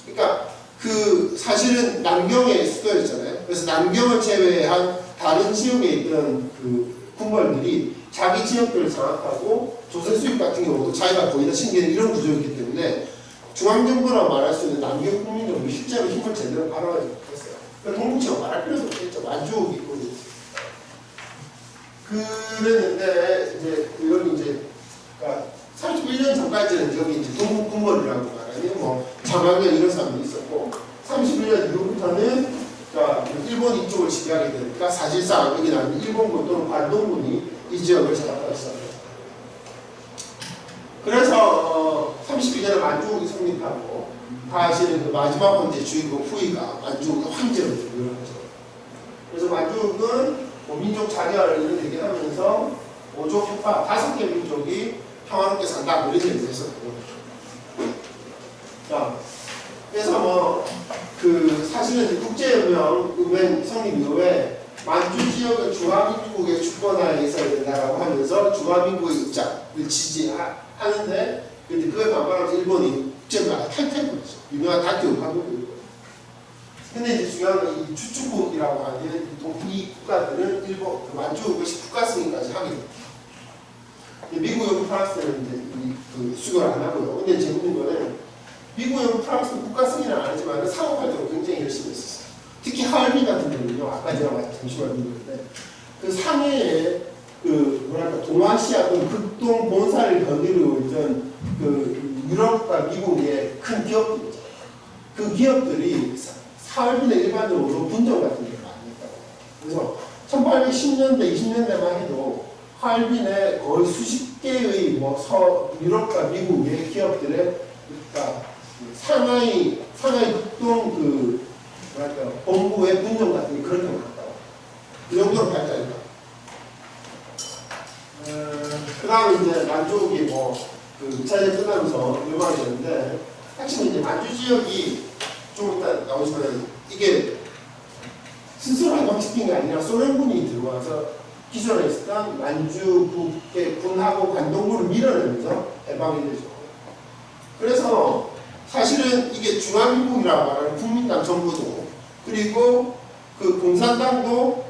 그러니까 그 사실은 남경의 수도였잖아요. 그래서 남경을 제외한 다른 지역에 있던 그 군벌들이 자기 지역들을 장악하고 조세 수입 같은 경우도 자기가 거의 다 챙기는 이런 구조였기 때문에 중앙정부라고 말할 수 있는 남경 국민들은 실제로 힘을 제대로 발휘하지 못했어요. 그러니까 동북지역 말할 필요도 없겠죠. 만주국이 있고 그랬는데 이제 이건 이제 그러니까 31년 전까지는 여기 이제 동북 군벌이라고 말하는 뭐 장학년 이런 사람도 있었고 31년 이후부터는 그러니까 일본 이쪽을 지배하게 되니까 사실상 여기 나는 일본군 또는 관동군이 이 지역을 장악하기 시작합니다. 그래서 31년에 만주국이 성립하고 사실은 그 마지막 번째 주인공 후이가 만주국의 황제로 되는 거죠. 그래서 만주국은 뭐 민족 자결을 이런 얘기하면서 5족 협박 5개 민족이 평화롭게 산다 이런 얘기를 했었고 자 그래서 뭐 그 사실은 국제연맹 성립 이후에 만주 지역은 중화민국의 주권하에 있어야 된다라고 하면서 중화민국의 입장을 지지하는데 근데 그걸 반발하면서 일본이 국제연맹을 탈퇴했거든요. 유명한 다큐 한국이고. 근데 이제 중요한 건 이 주축국이라고 하는 이 국가들은 일본 그 만주국의 국가 승인까지 하게 됩니다. 미국, 영국, 프랑스는 이제 그 수교를 안 하고요. 근데 재밌는 거는 미국, 영국, 프랑스는 국가 승인을 안 하지만 상업 활동을 굉장히 열심히 했었어요. 특히 하얼빈 같은 경우는요. 아까 제가 잠시 말씀드렸는데 그 상해에 그 뭐랄까 동아시아 또는 극동 본사를 거느리고 있던 그 유럽과 미국의 큰 기업들 있잖아요. 그 기업들이 하얼빈에 일반적으로 분점 같은 게 많이 있다고. 그래서 1810년대, 20년대만 해도 하얼빈에 거의 수십 개의 뭐 유럽과 미국의 기업들의 그러니까 상하이 극동 그 뭐랄까 본부의 분점 같은 게 그렇게 많다고. 그 정도로 발달했다. 그 다음에 이제 만주국이 뭐그 2차전 끝나면서 멸망이 되는데 사실 이제 만주 지역이 좀 이따 나오지만 이게 스스로 해방시킨 게 아니라 소련군이 들어와서 기존에 있었던 만주국의 군하고 관동군을 밀어내면서 해방이 되죠. 그래서 사실은 이게 중화민국이라고 말하는 국민당 정부도 그리고 그 공산당도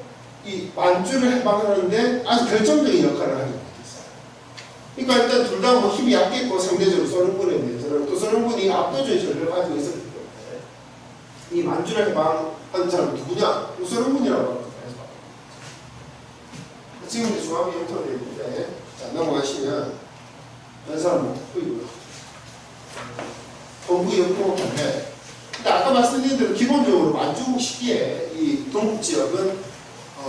이 만주를 해방하는데 아주 결정적인 역할을 하지 못했어요. 그러니까 일단 둘 다 뭐 힘이 약했고 상대적으로 소련군에 대해서는 또 소련군이 압도적인 전력을 가지고 있었기 때문에 이 만주를 해방한 사람이 누구냐? 소련군이라고 합니다. 지금 이제 중앙이 형성되어 있는데 자 넘어가시면 이 사람은 후이고요. 동부 역공업인데 근데 아까 말씀드린 대로 기본적으로 만주국 시기에 이 동북 지역은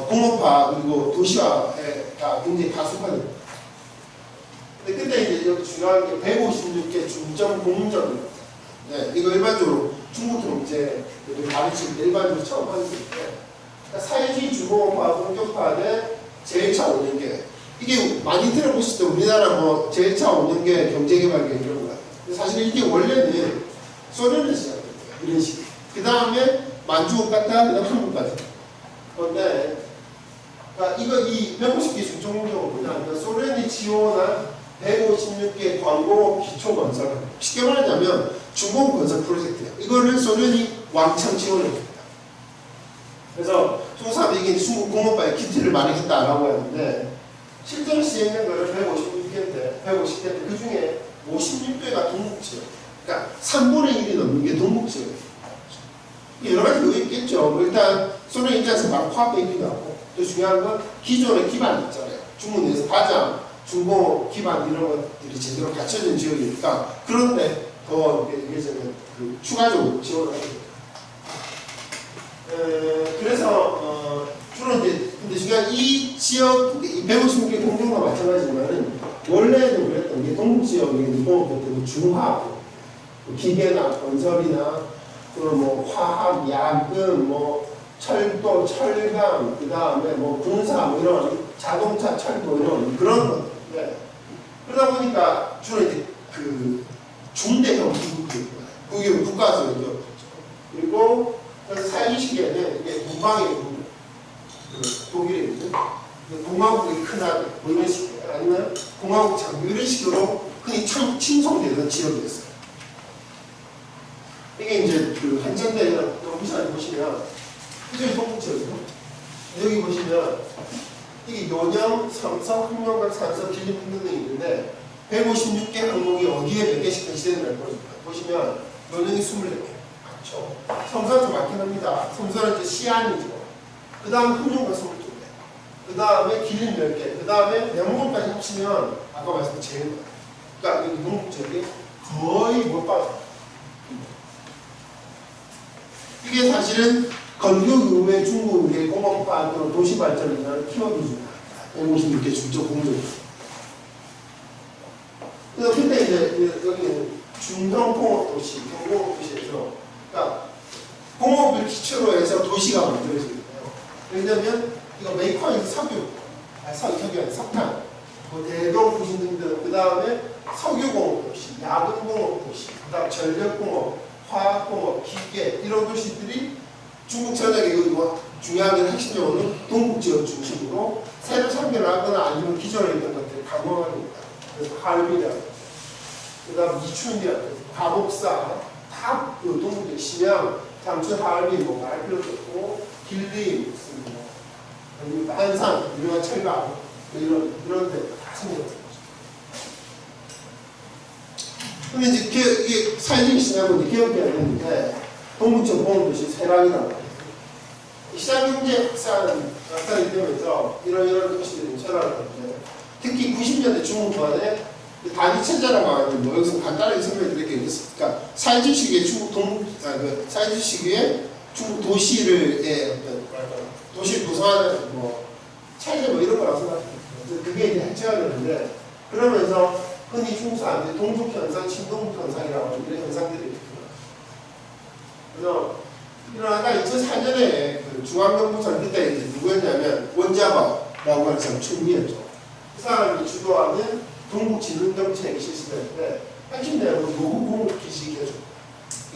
공업화 그리고 도시화가 굉장히 가속화됩니다. 근데 그때 이제 여기 중요한 게 156개 중점 공정입니다. 네, 이거 일반적으로 중국 경제 가르칠 때 일반적으로 처음 하는 게 그러니까 사회주의 주공업화 공격화 대 제1차 5년계 이게 많이 들어보실 때 우리나라 뭐 제1차 5년계 경제개발계획 이런 거 같아요. 사실 이게 원래는 소련에서 시작된 거예요. 이런 식으로. 그 다음에 만주국 갔다 그 다음 한국까지. 그런데 그러니까 이거 이 150개 중점공정은 뭐냐면 소련이 지원한 156개 광공업 기초건설 쉽게 말하자면 중공건설 프로젝트예요. 이거를 소련이 왕창 지원해줍니다. 그래서 중사도 이게 중국 공업화에 기틀을 많이 했다라고 했는데 실제로 시행된 거를 156개인데 그 중에 56개가 동북지역. 그러니까 3분의 1이 넘는 게 동북지역이에요. 여러 가지 요인이 있겠죠. 일단 소련 입장에서 바로 화학기기도 하고 또 중요한 건 기존의 기반이 있잖아요. 중국 내에서 가장 중공업 기반 이런 것들이 제대로 갖춰진 지역이니까 그런데 더 이게 그 추가적으로 지원을 하게 됩니다. 그래서 주로 이제 근데 중요한 이 지역 이 156개 공정과 마찬가지지만은 원래는 그랬던 게 동북 지역이 공업했던 중화학, 기계나 건설이나 그 뭐 화학, 야근, 뭐 철도, 철강, 그 다음에 뭐 군사, 뭐 이런 자동차, 철도 이런 그런 것들. 그러다 보니까 주로 이제 그 중대형 기구들, 국가에서 그리고 그래서 사회 시기에는 이게 동방의 독일에 있는 동방국의 큰 아들 뭐 이런 식으로 아니면 공화국 장교 이런 식으로 흔히 침송되는 지역이었어요. 이게 이제 그 한전대 영부사에 보시면 이쪽이 동북 지역이고 여기 보시면 이게 요령, 성서, 흑룡각, 산서, 길림 등등이 있는데 156개 항목이 어디에 몇 개씩 배치되는 걸 보시면 요령이 24개 맞죠? 성서는 좀 많긴 합니다. 성서는 이제 시안이죠. 그 다음 흑룡각 22개 그 다음에 길림 10개 그 다음에 명문까지 합치면 아까 말씀드린 제일 많아요. 그러니까 여기 동북쪽이 거의 못 빠져요. 이게 사실은 건국 이후에 중국의 공업화 또는 도시 발전을 위한 키워드 중 하나입니다. 156개 중적 공정. 그래서 그때 이제 여기는 중형 공업도시, 경공업도시에서 그러니까 공업을 기초로 해서 도시가 만들어지거든요. 왜냐면 이거 메이커에서 석유 아니 석탄, 뭐 대동 부신 등등 그 다음에 석유공업도시, 야근공업도시, 그 다음 전력공업, 화학공업, 기계 이런 도시들이 중국 전역에 중요하게 핵심적으로 동북지역 중심으로 새로 창결하거나 아니면 기존에 있던 것들을 강화하는 겁니다. 그래서 하얼빈이라든지 그 다음 이춘이라든지 과목사 다 그 동북지역 심양, 장춘, 하얼빈 뭐 말 필요도 없고 길림 그리고 안산, 유명한 철강 이런 데 다 생겼어요. 근데 이제 이게 사회적인 시장은 이제 기억해야 되는데 동북지역 공업도시 세랑이라고 해요. 시장경제 확산이 되면서 이런 도시들이 철학하는데 특히 90년대 중후반에 단위체제라고 하는 뭐 여기서 간단하게 설명드릴게요. 그러니까 사회주의 중국 사회주의 중국 도시를 어떤 도시를 구성하는 뭐 차이제 뭐 이런 거라고 생각합니다. 그게 이제 핵심이 되는데 그러면서 흔히 중국 사람들이 동북 현상, 친동북 현상이라고 하는 이런 현상들이 있거든요. 그래서 일어나다 2004년에 그 중앙정부선 그때 이제 누구였냐면 원자바라고 하는 사람 총리였죠. 그 사람이 주도하는 동북진흥정책이 실시되는데 핵심 내용은 노후공업기지 개조.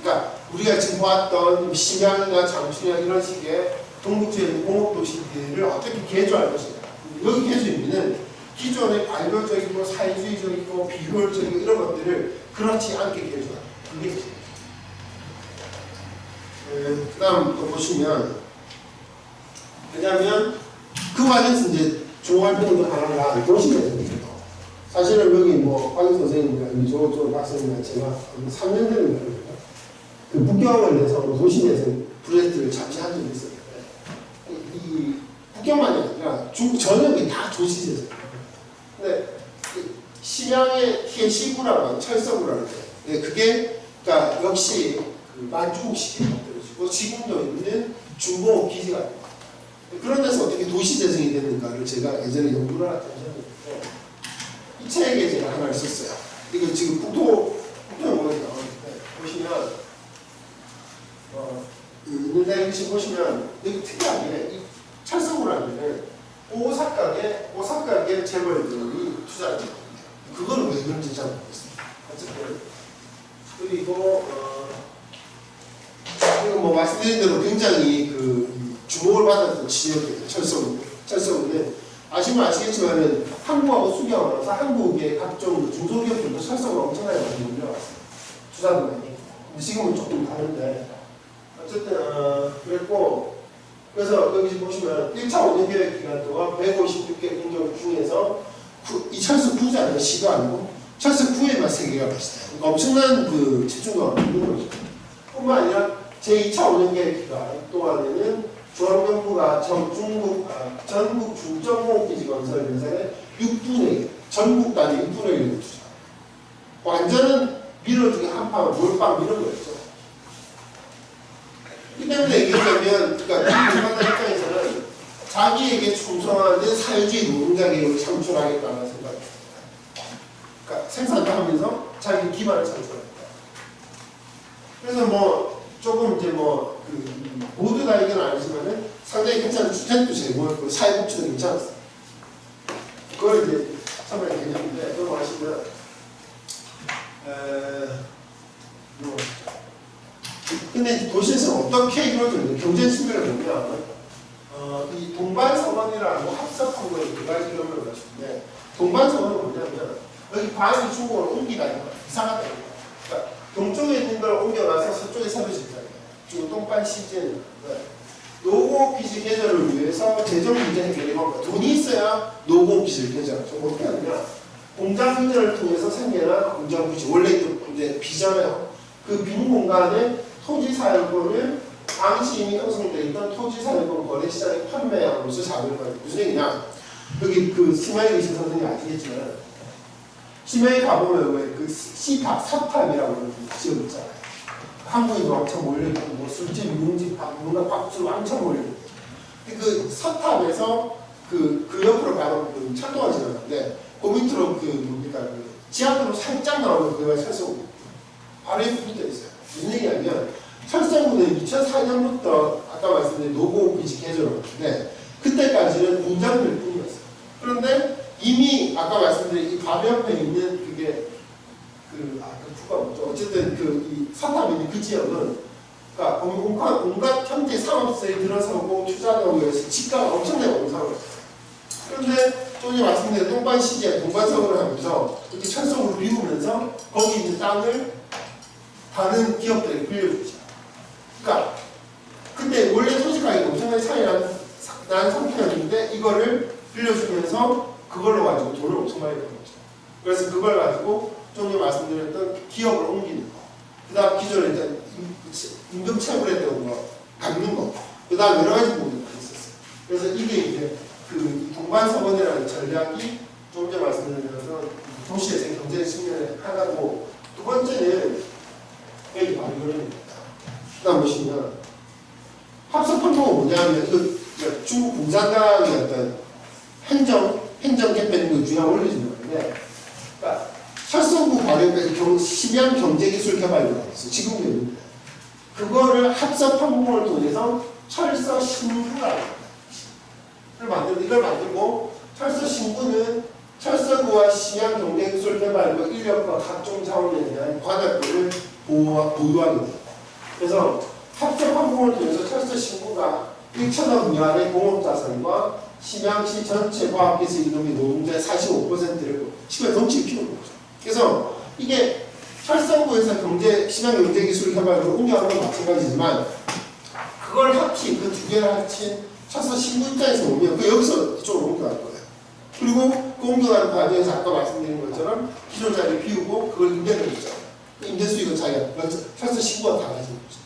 그러니까 우리가 지금 보았던 심양이나 장춘이나 이런 식의 동북지역 있는 공업도시들을 어떻게 개조할 것인가. 여기 개조 의미는 기존의 발효적이고 사회주의적이고 비효율적이고 이런 것들을 그렇지 않게 개조하는 그게 그 다음 또 보시면 왜냐하면 그 과정에서 이제 종합병도 하나가 도시대생이에요. 사실은 여기 뭐 황 선생님이나 조 박사님이나 제가 3년 전에 그 북경을 내서 도시대생 프로젝트를 잠시 한 적이 있었는데 이 북경만이 아니라 중국 전역이 다 도시대생. 근데 그 심양의 해시구라고 하는 철서구라는 게 그게 그러니까 역시 그 만주국식에 만들어지고 지금도 있는 중공업 기지가 있습니다. 그런 데서 어떻게 도시 재생이 되는가를 제가 예전에 연구를 한 적이 있는데 이 책에 제가 하나를 썼어요. 이거 지금 국토연구원에 나오는데 보시면 있는데 여기 지금 보시면 여기 특이하게 이 철서구라는 데는 오사카계 재벌들이 투자를 했거든요. 그거는 왜 그런지 잘 모르겠습니다. 어쨌든 그리고 이거 뭐 말씀드린 대로 굉장히 그 주목을 받았던 지역이에요. 철서구는 아시면 아시겠지만은 한국하고 수교하면서 한국의 각종 중소기업들도 철서구가 엄청나게 많이 밀려왔어요. 투자도 많이. 근데 지금은 조금 다른데 어쨌든 그랬고 그래서 여기 보시면 1차 5년 계획 기간 동안 156개 공정 중에서 이 철수 구자는 시도 아니고 철수 구에만 3개가 발생해요. 그러니까 엄청난 그 집중도가 있는 거죠. 뿐만 아니라 제2차 5년 계획 기간 동안에는 중앙정부가 전국 중점공업기지 건설 예산의 6분의 1, 전국 단위 6분의 1을 투자. 완전은 밀어주기 한방 몰빵 이런 거였죠. 이 때문에 얘기하자면, 그러니까 공간당 입장에서는 자기에게 충성하는 사회주의 노동자 계획을 창출하겠다는 생각입니다. 그러니까 생산도 하면서 자기 기반을 창출하겠다. 그래서 뭐 조금 이제 뭐 모두 다 이건 아니지만은 상당히 괜찮은 주택도 제공했고 사회복지도 괜찮았어요. 그걸 이제 참여하게 되는데 그걸 아시면 근데 도시에서 어떻게 이루어지는지 경제 측면을 보면 이 동반서원이라는 합석한 거에 두 가지 경우를 가지는데 동반서원은 뭐냐면 여기 반이 중국으로 옮기다니까 이상하다. 그러니까 동쪽에 있는 걸 옮겨놔서 서쪽에 새로 짓잖아요. 중국 동반 시즌 노고빚의 계절을 위해서 재정 문제 해결이 뭔가 돈이 있어야 노고빚을 계절하죠. 어떻게 하느냐? 공장 분열을 통해서 생겨난 공장 부지 원래 이제 비잖아요. 그 빈 공간에 토지 사용권을 당시 이미 형성되어 있던 토지 사용권 거래 시장에 판매함으로써 자금을 받는 무슨 얘기냐? 여기 그 심야에 계신 선생님이 아시겠지만 심야에 가보면 왜 그 C탑, 사탑이라고 하는 지역 있잖아요. 한국인도 왕창 몰려있고 뭐 술집, 유흥집, 뭔가 밥집 왕창 몰려있고 그 서탑에서 그 옆으로 바로 그 철도가 지나가는데 그 밑으로 그 뭡니까 그 지하도로 살짝 나오는 그가 철성구 바로 옆에 붙어 있어요. 무슨 얘기냐면 철성구는 2004년부터 아까 말씀드린 노고빚이 개조를 했는데 그때까지는 공장들 뿐이었어요. 그런데 이미 아까 말씀드린 이 바로 옆에 있는 그게 그 부가 뭐죠? 어쨌든 이 사탑에 있는 그 지역은 그러니까 온갖 현대 상업세에 들어서고 투자하고 해서 집가가 엄청나게 올라가고 있어요. 그런데 조금 말씀드린 동반 시기에 동반석을 하면서 이렇게 철석으로 비우면서 거기 있는 땅을 다른 기업들에게 빌려주죠. 그러니까 근데 원래 토지 가격이 엄청나게 차이 나는 상태였는데 이거를 빌려주면서 그걸로 가지고 돈을 엄청 많이 버는 거죠. 그래서 그걸 가지고 좀 전에 말씀드렸던 기업을 옮기는 거, 그 다음 기존에 일단 임금 체불했던 거, 갚는 거, 그 다음 여러 가지 부분들이 있었어요. 그래서 이게 이제 그 동반서원이라는 전략이 좀 전에 말씀드린 것처럼 도시에서 경제 측면의 하나고 두 번째는 여기 바로 이거입니다. 그 다음 보시면 합성판도가 뭐냐면 이거 중국 공산당의 어떤 행정 개편의 중요한 원리 중 하나인데 그러니까 철성구 발효에서 심양 경제기술개발이라고 있어요. 지금도 있는데 그거를 합성판공을 통해서 철서 신구라고 이걸 만들고 철서 신구는 철서구와 심양 경제기술개발과 인력과 각종 자원에 대한 관할권을 보유하게 됩니다. 그래서 합성판공을 통해서 철서 신구가 1천억 위안의 공업자산과 심양시 전체 과학기술 이동의 노동자의 45%를 시골에 덩치 키우는 거죠. 그래서 이게 철성구에서 심양 경제기술 개발로 옮겨가는 건 마찬가지지만 그걸 합친 그 두 개를 합친 철서 신구 입장에서 보면 그 여기서 이쪽으로 옮겨갈 거예요. 그리고 그 옮겨가는 과정에서 아까 말씀드린 것처럼 기존 자리를 비우고 그걸 임대를 주죠. 임대 수익은 자기가 철서 신구가 다 가지고 있죠.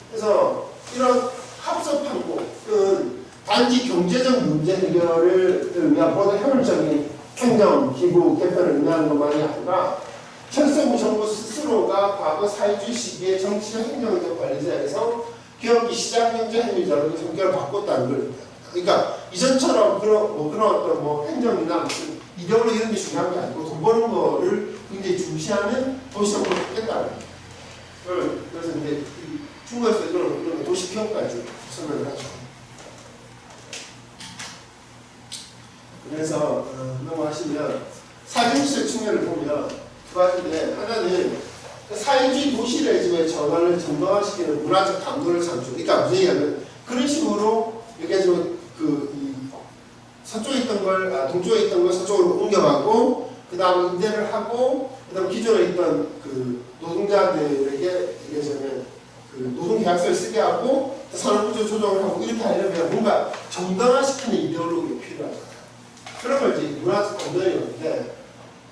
그래서 이런 합성판공은 단지 경제적 문제 해결을 위한 보다 효율적인 행정, 기부, 개편을 의미하는 것만이 아니라 철성구 정부 스스로가 과거 사회주의 시기에 정치적 행정적 관리자에서 기업이 시장경제 행위자로 성격을 바꿨다는 걸. 그러니까 이전처럼 그런 어떤 행정이나 무슨 이데올로기 이런 게 중요한 게 아니고 돈 버는 거를 굉장히 중시하는 도시정부를 바뀌었다는 거예요. 그래서 이제 중국에서 이런 도시기업까지 설명을 하죠. 그래서 넘어가시면 사회주의 측면을 보면 두 가지인데 하나는 사회주의 도시를 전환을 정당화시키는 문화적 담론을 창출. 그러니까 무슨 얘기냐면 그런 식으로 얘기하자면 서쪽에 있던 걸 동쪽에 있던 걸 서쪽으로 옮겨가고 그 다음에 임대를 하고 그 다음 기존에 있던 그 노동자들에게 얘기하자면 그 노동계약서를 쓰게 하고 산업구조 조정을 하고 이렇게 하려면 뭔가 정당화시키는 이데올로기가 필요하잖아요. 그런 걸 이제 문화적 담론이었는데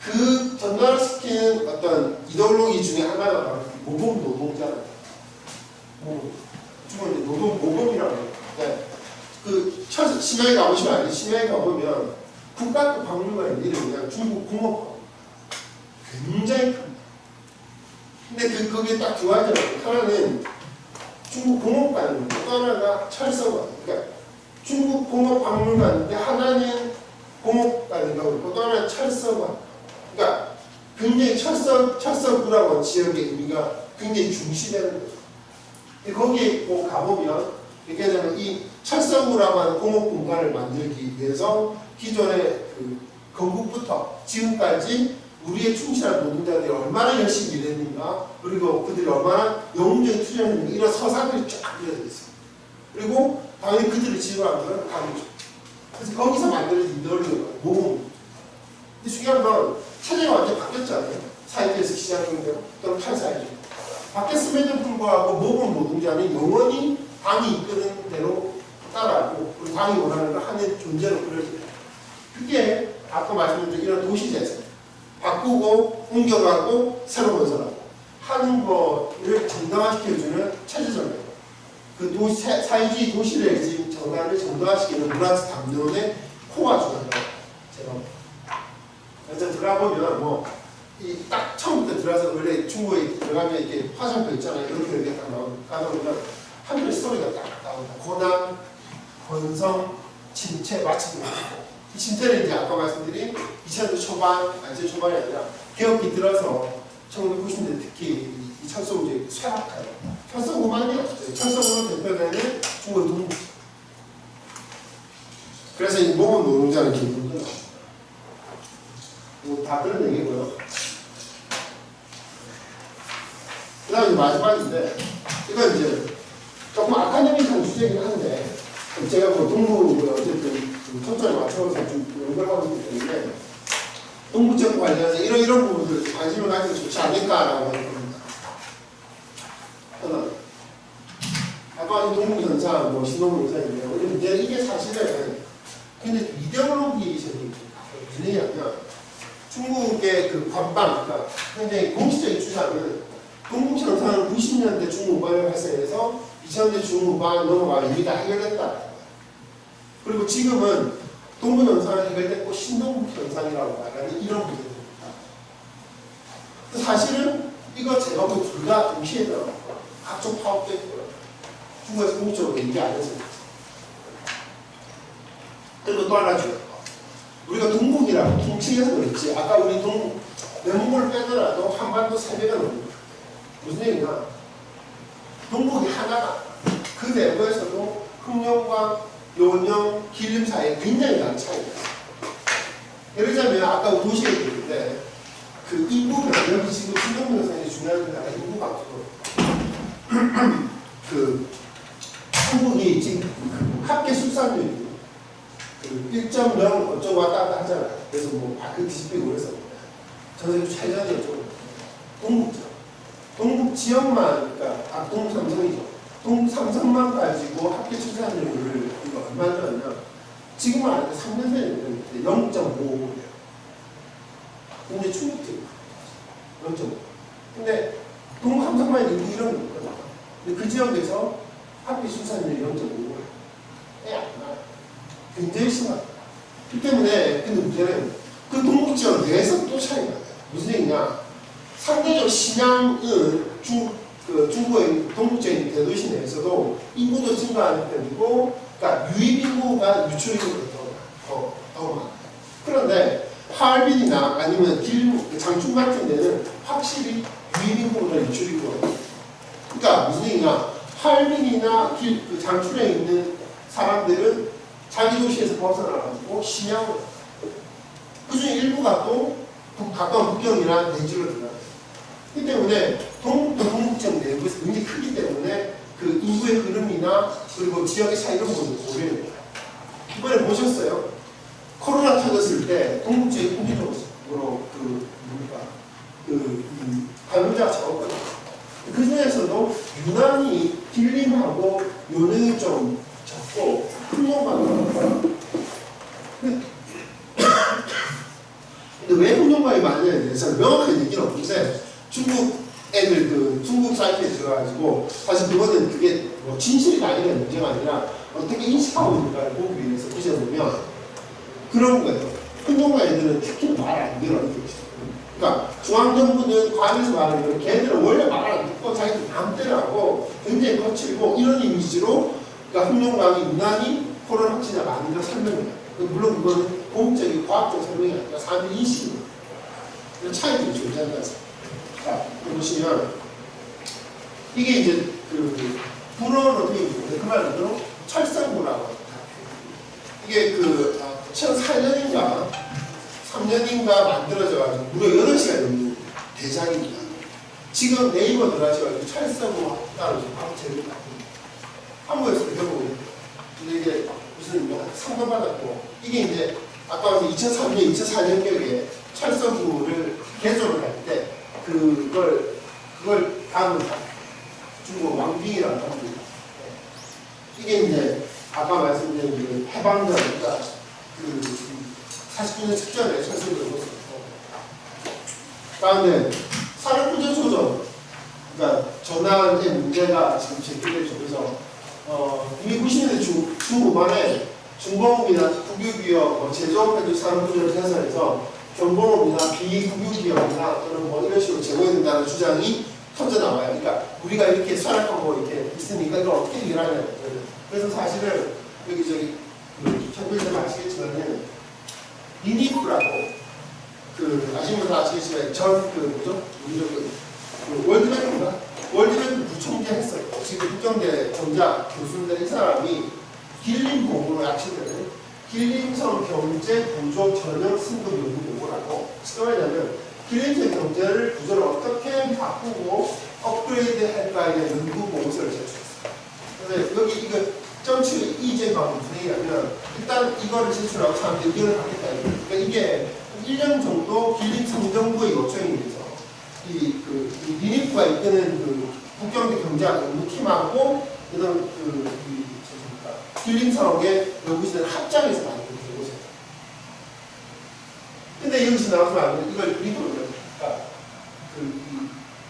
그 전달시키는 어떤 이데올로기 중에 하나가 바로 모범 노동자라는 거예요. 중국은 노동 모범이라고 해요. 그 심야에 가보시면 알죠. 심야에 가보면 국가급 박물관이 이름이 그냥 중국 공업관 굉장히 큽니다. 근데 거기에 딱 두 가지가 있어요. 하나는 중국 공업관이고 또 하나가 철서관. 그러니까 중국 공업박물관인데 하나는 공업관이라고 그러고 또 하나는 철서관. 그러니까 굉장히 철서구라고 지역의 의미가 굉장히 중시되는 거죠. 거기에 꼭 가보면 얘기하자면 이 철서구라고 하는 공업 공간을 만들기 위해서 기존의 그 건국부터 지금까지 우리의 충실한 노동자들이 얼마나 열심히 일했는가 그리고 그들이 얼마나 영웅적인 투자를 했는가 이런 서사들이 쫙 그려져 있어요. 그리고 당연히 그들을 지도하는 건 강조. 그래서 거기서 만들어진 이데올로기가 모범. 근데 중요한 건 체제가 완전히 바뀌었잖아요. 사회주의에서 시장경제로 또는 탈사회주의. 바뀌었음에도 불구하고 모범 노동자는 영원히 당이 이끄는 대로 따라하고 우리 당이 원하는 걸 하는 존재로 그려져요. 그게 아까 말씀드린 이런 도시재생 바꾸고 옮겨가고 새로 건설하고 하는 거를 정당화시켜주는 체제적인 그 도시, 사회주의 도시를 지금 전환을 정당화시키는 문화적 담론의 코가 중요하다고 제가 그래서 들어가보면 뭐 이 딱 처음부터 들어가서 원래 중국에 들어가면 이렇게 화장표 있잖아요. 이렇게 딱 나오면 한편 스토리가 딱 나온다. 고난, 번성, 침체, 마침내. 이 침체는 이제 아까 말씀드린 2000년대 초반, 아니 초반이 아니라 개혁기 들어서 1990년대 특히 이 철도국이 쇠락하요. 철도국만이 없어요. 철도국으로 대표되는 중국의 동북. 그래서 이 몸은 노동자는 기분도 다 그런 얘기고요. 그 다음에 마지막인데, 이건 이제 조금 아카데믹한 주제이긴 한데, 제가 뭐 동부 어쨌든 초점에 맞춰서 좀 연구를 하고 있기 때문에, 동부정 관련해서 이런 부분들 관심을 가지면 좋지 않을까라고 하는 겁니다. 하나. 아까 동부전사, 뭐 신동부전사인데요. 근데 이게 사실은, 근데 이데올로기적인 왜냐하면, 중국의 그 관방, 그러니까 굉장히 공식적인 주장은 동북전선은 90년대 중후반에 발생해서 2000년대 중후반 넘어가 이미 다 해결됐다. 그리고 지금은 동부전선은 해결됐고 신동북전선이라고 말하는 이런 문제입니다. 사실은 이거 제가 그 둘 다 동시에 들어가고 각종 파업도 있고요. 중국에서 공식적으로 얘기 안 했습니다. 그리고 또 하나 중요한 거. 우리가 동북이라고 통칭해서 그랬지. 아까 우리 내몽골을 빼더라도 한반도 3배가 넘는 무슨 얘기냐? 동북이 하나가 그 내부에서도 흑룡과 요령, 길림 사이에 굉장히 많은 차이가 있어요. 예를 들자면 아까 도시에 얘기했는데 그 인구가 여기 지금 신동면에서 중요한 게 아니라 인구가 그 한국이 지금 합계 출산율이 1.0 어쩌고 왔다 갔다 하잖아요. 그래서 뭐 그 뒤집히고 그래서 전 세계 최저죠. 동북 지역만, 그러니까 동북 삼성이죠. 동북 삼성만 가지고 합계 출산율을 이거 얼마냐면 지금은 아니고 3년 전에 0.55예요. 근데 충격적이에요. 0.5. 근데 동북 삼성만 있고 이런 거 있거든요. 근데 그 지역에서 합계 출산율이 0.55예요. 안 나요. 굉장히 심하다. 그 때문에 근데 문제는 그 동북 지역 내에서 또 차이가 나요. 무슨 얘기냐? 상대적으로 신양은 중국의 동북적인 대도시 내에서도 인구도 증가하는 편이고, 그러니까 유입 인구가 유출 인구가 더 많아요. 그런데 하얼빈이나 아니면 장충 같은 데는 확실히 유입 인구보다 유출 인구가 많아요. 그러니까 무슨 얘기냐? 하얼빈이나 장충에 있는 사람들은 자기 도시에서 벗어나가지고 신양으로 그중에 일부가 또 가까운 북경이나 대지로 들어가요. 그 때문에 동북지역 내부에서 굉장히 크기 때문에 그 인구의 흐름이나 그리고 지역의 차이 이런 부분을 고려해야 돼요. 이번에 보셨어요? 코로나 터졌을 때 동북지역이 공개적으로 감염자가 적었거든요. 그 중에서도 유난히 길림하고 요령이 좀 적고 흑룡광이 근데 왜 흑룡광이 많냐에 대해서는 명확한 얘기는 없는데 중국 애들 중국 사이트에 들어가지고 사실 그거는 그게 뭐 진실이 아니라 문제가 아니라 어떻게 인식하고 있는가를 보기 위해서 뒤져보면 그런 거예요. 흑룡광 애들은 특히 말 안 들어요. 그러니까 중앙정부는 과학에서 말하면 걔들은 원래 말 안 듣고 자기들 마음대로 하고 굉장히 거칠고 이런 이미지로 그러니까 흑룡광이 유난히 코로나 확진자 많은 걸 설명해요. 물론 그거는 공적인 과학적 설명이 아니라 사람들 인식입니다. 차이도 존재한다. 자, 보시면 이게 이제 불어는 어떻게 보면 그 말은 그대로 철성부라고 합니다. 이게 2004년인가 3년인가 만들어져가지고 무려 8시간 넘는 대작입니다. 지금 네이버 들어가셔가지고 철성부 따로 바로 제대로 나옵니다. 한국에서 배워보고 있는데 근데 이게 무슨 상도 받았고 이게 이제 아까 2003년, 2004년경에 철성부를 개조를 할 때 그걸 다음은 중국 왕빙이라고 합니다. 이게 이제 아까 말씀드린 그 해방전, 그러니까 그 49년 직전에 설득을 해봤어요. 그런데 산업구조 조정, 그러니까 전환의 문제가 지금 제기되죠. 그래서 이미 90년대 중후반에 중공업이나 국유기업, 제조업에도 산업구조를 생산해서 경공업이나 비국유기업이나 또는 뭐 이런 식으로 제공해야 된다는 주장이 터져나와요. 그러니까 우리가 이렇게 산업하고 이렇게 있으니까 이걸 어떻게 해결하냐. 그래서 사실은 여기 청구에서 아시겠지만은 리니프라고 아시는 분들 아시겠지만 뭐죠? 월드뱅크인가? 월드뱅크 부총재 했어요. 지금 국정대 정작 교수인데 이 사람이 길림공으로 약칭되는 길림성 경제 구조 전형 승급 연구 공부라고. 뭐냐면 길림성 경제를 구조를 어떻게 바꾸고 업그레이드 할까에 대한 연구 보고서를 제출했어요. 그래서 여기 이거 점치 이재가 무슨 얘기냐면 일단 이거를 제출하고 사람들이 의견을 받겠다. 그러니까 이게 1년 정도 길림성정부의 요청이 돼서 이 리니프가 이끄는 국경대 경제학 연구팀하고 그다음 길림성의 연구진을 합작해서 만든 보고서예요. 근데 여기서 나와서 말하면 이걸 리니프로 그러니까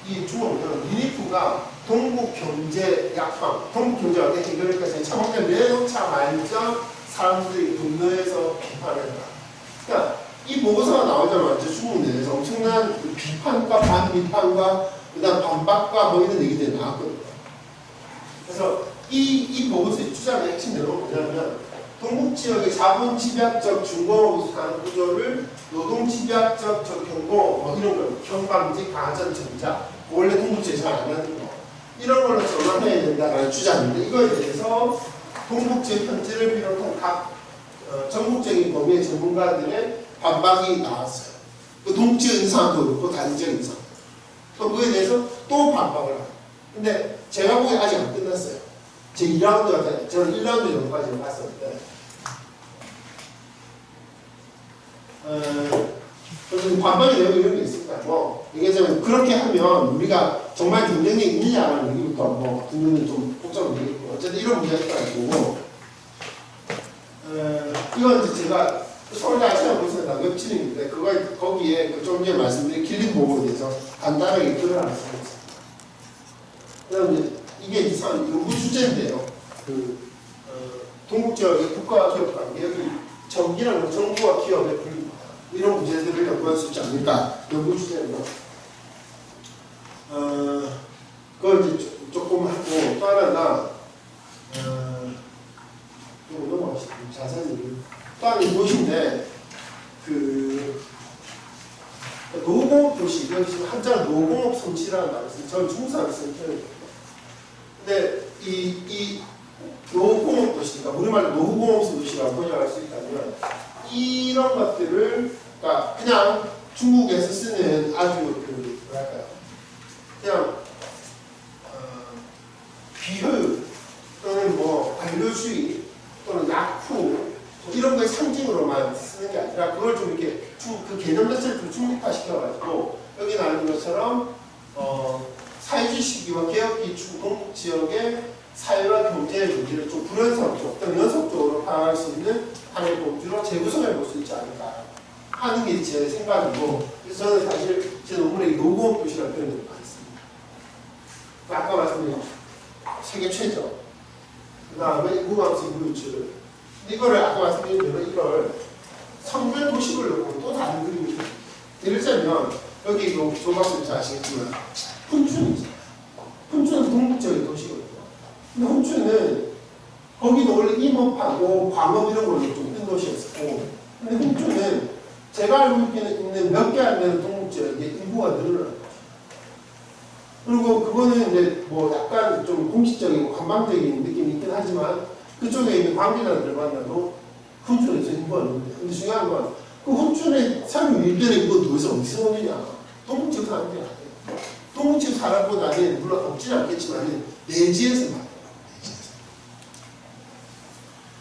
이 중국은 리니프가 동북경제약방, 동북경제가 어떻게 해결할까 참혹한 내노차 말전 사람들이 분노해서 비판한다. 그러니까 이 보고서가 나오자마자 중국 내에서 엄청난 비판과 반비판과 그다음 반박과 뭐 이런 얘기들이 나왔거든요. 그래서 이 보고서의 주장의 핵심 내용은 뭐냐면 동북지역의 자본집약적 중공업 산업 구조를 노동집약적 경공업 뭐 이런 걸 경방직 가전 전자 원래 동북지역이 잘 안 하는 거 이런 걸로 전환해야 된다는 주장인데 이거에 대해서 동북지역 현지를 비롯한 각 전국적인 범위의 전문가들의 반박이 나왔어요. 그 동북지역 인사도 그렇고 다른 지역 인사 또 그에 대해서 또 반박을 하고 근데 제가 보기엔 아직 안 끝났어요. 제 2라운드가 저는 1라운드 정도까지 봤었는데 그래서 반박의 내용이 이런 게 있습니다. 뭐 얘기하자면 그렇게 하면 우리가 정말 경쟁력이 있느냐라는 얘기부터 뭐 듣는 좀 복잡한 얘기고 어쨌든 이런 문제가 있다고 이건 이제 제가 서울대 아시아 보시는 웹진인데 거기에 좀 전에 말씀드린 길림보고에 대해서 간단하게 글을 하나 쓰겠습니다. 그다음 이게 이상 연구 주제인데요. 동북지역의 국가와 기업 관계, 여기 정기랑 정부와 기업의 분리 이런 문제들을 연구할 수 있지 않을까 연구 주제입니다. 그걸 이제 조금 하고 또 하나가 이거 넘어가시죠. 자세히 또 하나 무엇인데 노공업 도시 여기 지금 한자는 노공업 성취라는 말을 써요. 저는 중국사를 쓰는 표현이에요. 근데 이 노공업 도시니까 우리말로 노후공업 도시라고 번역할 수 있다면 이런 것들을 그러니까 그냥 중국에서 쓰는 아주 뭐랄까요 그냥 비효율 또는 뭐 관료주의 또는 약후 이런 거의 상징으로만 쓰는 게 아니라 그걸 좀 이렇게 그 개념 자체를 좀 중립화시켜가지고 여기 나오는 것처럼 사회주의 시기와 개혁기 동북 지역의 사회와 경제의 문제를 좀 불연성적 또는 연속적으로 파악할 수 있는 하나의 범주로 재구성해 볼 수 있지 않을까 하는 게 제 생각이고 그래서 저는 사실 제 논문에 노공업 도시라는 표현을 많이 씁니다. 아까 말씀드린 세계 최저 그 다음에 인구감성 무유출 이거를 아까 말씀드린 대로 이걸 성별 도시를 놓고 또 다른 그림이 예를 들면 여기 조박쌤 잘 아시겠지만 훈춘이잖아요. 훈춘은 동북지역의 도시거든요. 근데 훈춘은 거기도 원래 임업하고 광업 이런 걸로 좀 큰 도시였었고 근데 훈춘은 제가 알고 있는 몇 개 안 되는 동북지역에 인구가 늘어나요. 그리고 그거는 이제 뭐 약간 좀 공식적이고 관방적인 느낌이 있긴 하지만 그쪽에 있는 관계자들 만나도 훈춘에서 인구가 늘어나요. 근데 중요한 건 그 훈춘에 사람 밀대는 인구가 도대체 어디서 오느냐. 동북지역 사람들이 아니에요. 동북지역 사람보다는 물론 없지는 않겠지만 내지에서 많아요.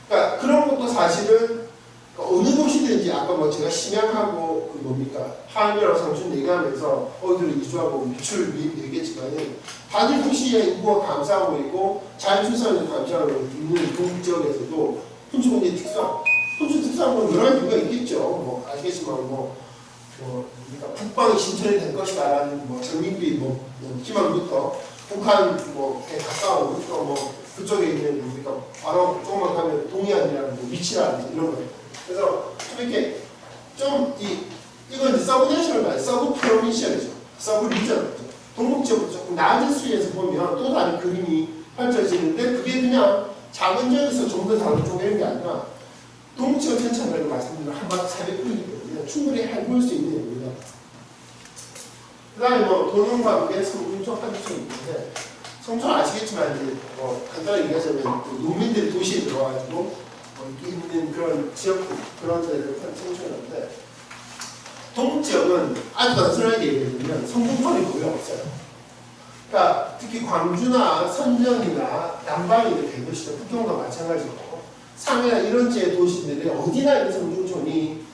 그러니까 그런 것도 사실은 어느 도시든지 아까 뭐 제가 심양하고 그 뭡니까 하안이라고 상준 얘기하면서 어디로 이주하고 유출 얘기했지만은 다들 도시의 인구가 감소하고 있고 자연출산을 감소하고 있는 동북 지역에서도 혼주군의 특성, 혼주 특성은 여러 가지 이유가 있겠죠. 뭐 아시겠지만 그러니까 북방이 신천이 될 것이다라는 뭐 전민기 희망부터 북한 뭐에 가까운 또 그쪽에 있는 뭡니까 바로 조금만 가면 동해안이라는 위치라든지 이런 거. 그래서 좀 이렇게 이건 이제 서브내셔널 말, 서브 프로빈셜이죠. 서브 리전이죠. 동북지역부터 조금 낮은 수위에서 보면 또 다른 그림이 펼쳐지는데 그게 그냥 작은 지역에서 좀 더 다른 쪽에 게 아니라 동북지역 전체를 말씀드리면 한 바퀴 400km거든요. 충분히 해볼 수 있는 겁니다. 그 다음에 도농과 함께 성중촌 한쪽이 있는데 성촌 아시겠지만 이제 간단하게 얘기하자면 농민들이 도시에 들어와가지고 있는 그런 지역 그런 데를 성촌인데 동북지역은 아주 단순하게 얘기하면 성중촌이 거의 없어요. 그러니까 특히 광주나 선정이나 남방이 대도시죠. 북경도 마찬가지고 상해나 이런 지의 도시들이 어디나 있는 성중촌이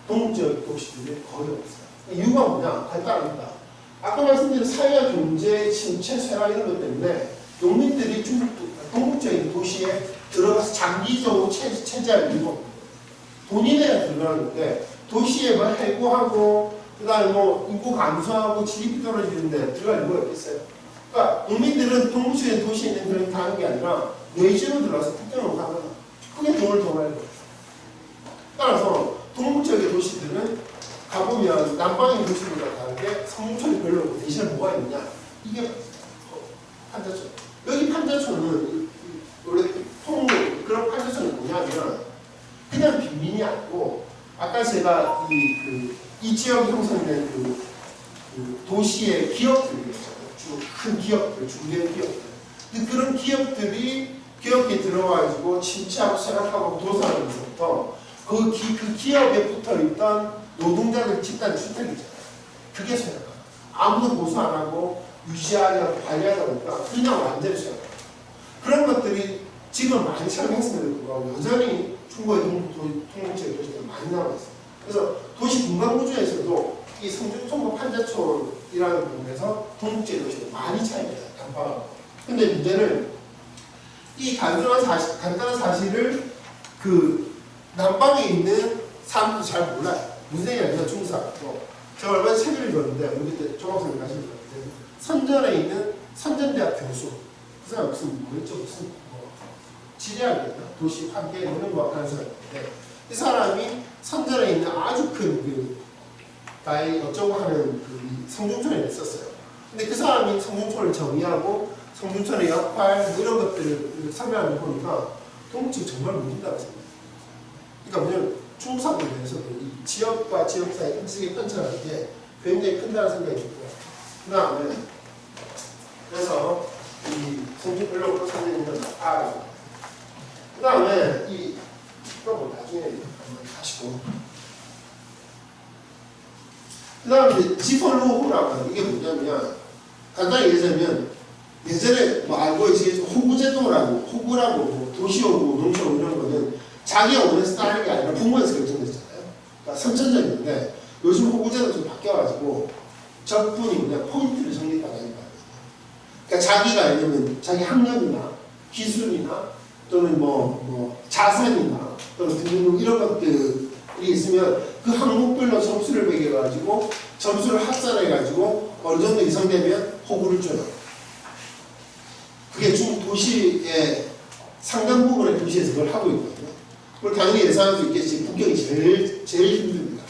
동북지역 도시들이 거의 없어요. 이유가 뭐냐? 간단합니다. 아까 말씀드린 사회와 경제, 침체, 쇠락 이런 것 때문에 농민들이 동북지역 도시에 들어가서 장기적으로 체제할 이유가 없는 거예요. 돈이 내야 들어가는데 도시에 해고하고 그 다음에 인구 감소하고 GDP 떨어지는데 들어갈 이유가 있겠어요. 그러니까 농민들은 동북지역 도시에 있는 그런 게 하는 게 아니라 내지로 들어가서 특정으로 가거나 크게 돈을 더 많이 벌어요. 따라서 동북지역의 도시들은 가보면 남방의 도시들과 다르게 성중촌이 별로 없고 대신에 뭐가 있느냐? 이게 판자촌. 여기 판자촌은 원래 그런 판자촌은 뭐냐면 그냥 빈민이 아니고 아까 제가 이 지역에 형성된 그 도시의 기업들이 있잖아요. 큰 기업들, 중견 기업들. 근데 그런 기업들이 기업에 들어와가지고 침체하고 쇠락하고 도산하면서부터 그 기업에 붙어있던 노동자들 집단 주택이잖아요. 그게 쇠락하고 아무도 보수 안 하고 유지하려고 관리하다 보니까 그냥 완전히 쇠락하고 그런 것들이 지금 많이 착용했음에도 불구하고 여전히 충북의 동북지역 도시들이 많이 남아있어요. 그래서 도시 분간구조에서도 이 성중촌과 판자촌이라는 부분에서 동북지역 도시가 많이 차이가 나요. 단방하고. 근데 문제는 이 간단한 사실을 남방에 있는 사람도 잘 몰라요. 무슨 얘기냐면 중사. 제가 얼마 전에 책을 읽었는데 우리 때 종합생을 가시는 것 같아요. 선전에 있는 선전대학 교수. 그 사람 무슨 지리학이었나? 도시 환경 이런 거 하는 사람인데 이 사람이 선전에 있는 아주 큰 나의 어쩌고 하는 성중촌에 있었어요. 근데 그 사람이 성중촌을 정의하고 성중촌의 역할 이런 것들을 설명하는 거 보니까 동북지역 정말 모른다고 생각해요. 그러니까 뭐냐면 중국사에 대해서도 이 지역과 지역 사이의 음식의 편차라는 게 굉장히 큰다는 생각이 들고요. 그 다음에 그래서 이 성중별로 선생님은 알아요. 그 다음에 이거 나중에 한번 하시고 그 다음에 지fol로우라고 하는 이게 뭐냐면 간단히 얘기하자면 예전에 알고 계시겠지만 호구라고 도시호구, 농촌호구 이런 거는 자기가 원해서 따는 게 아니라 부모에서 결정됐잖아요. 그러니까 선천적인데 요즘 호구제도 좀 바뀌어가지고 적분이 뭐냐 포인트를 정립하는 거예요. 그러니까 자기가 예를 자기 학력이나 기술이나 또는 자산이나 또는 등록 이런 것들이 있으면 그 항목별로 점수를 매겨가지고 점수를 합산해가지고 어느 정도 이상되면 호구를 줘요. 그게 중국 도시의 상당 부분의 도시에서 그걸 하고 있거든요. 그걸 당연히 예상할 수 있겠지. 북경이 제일 힘듭니다.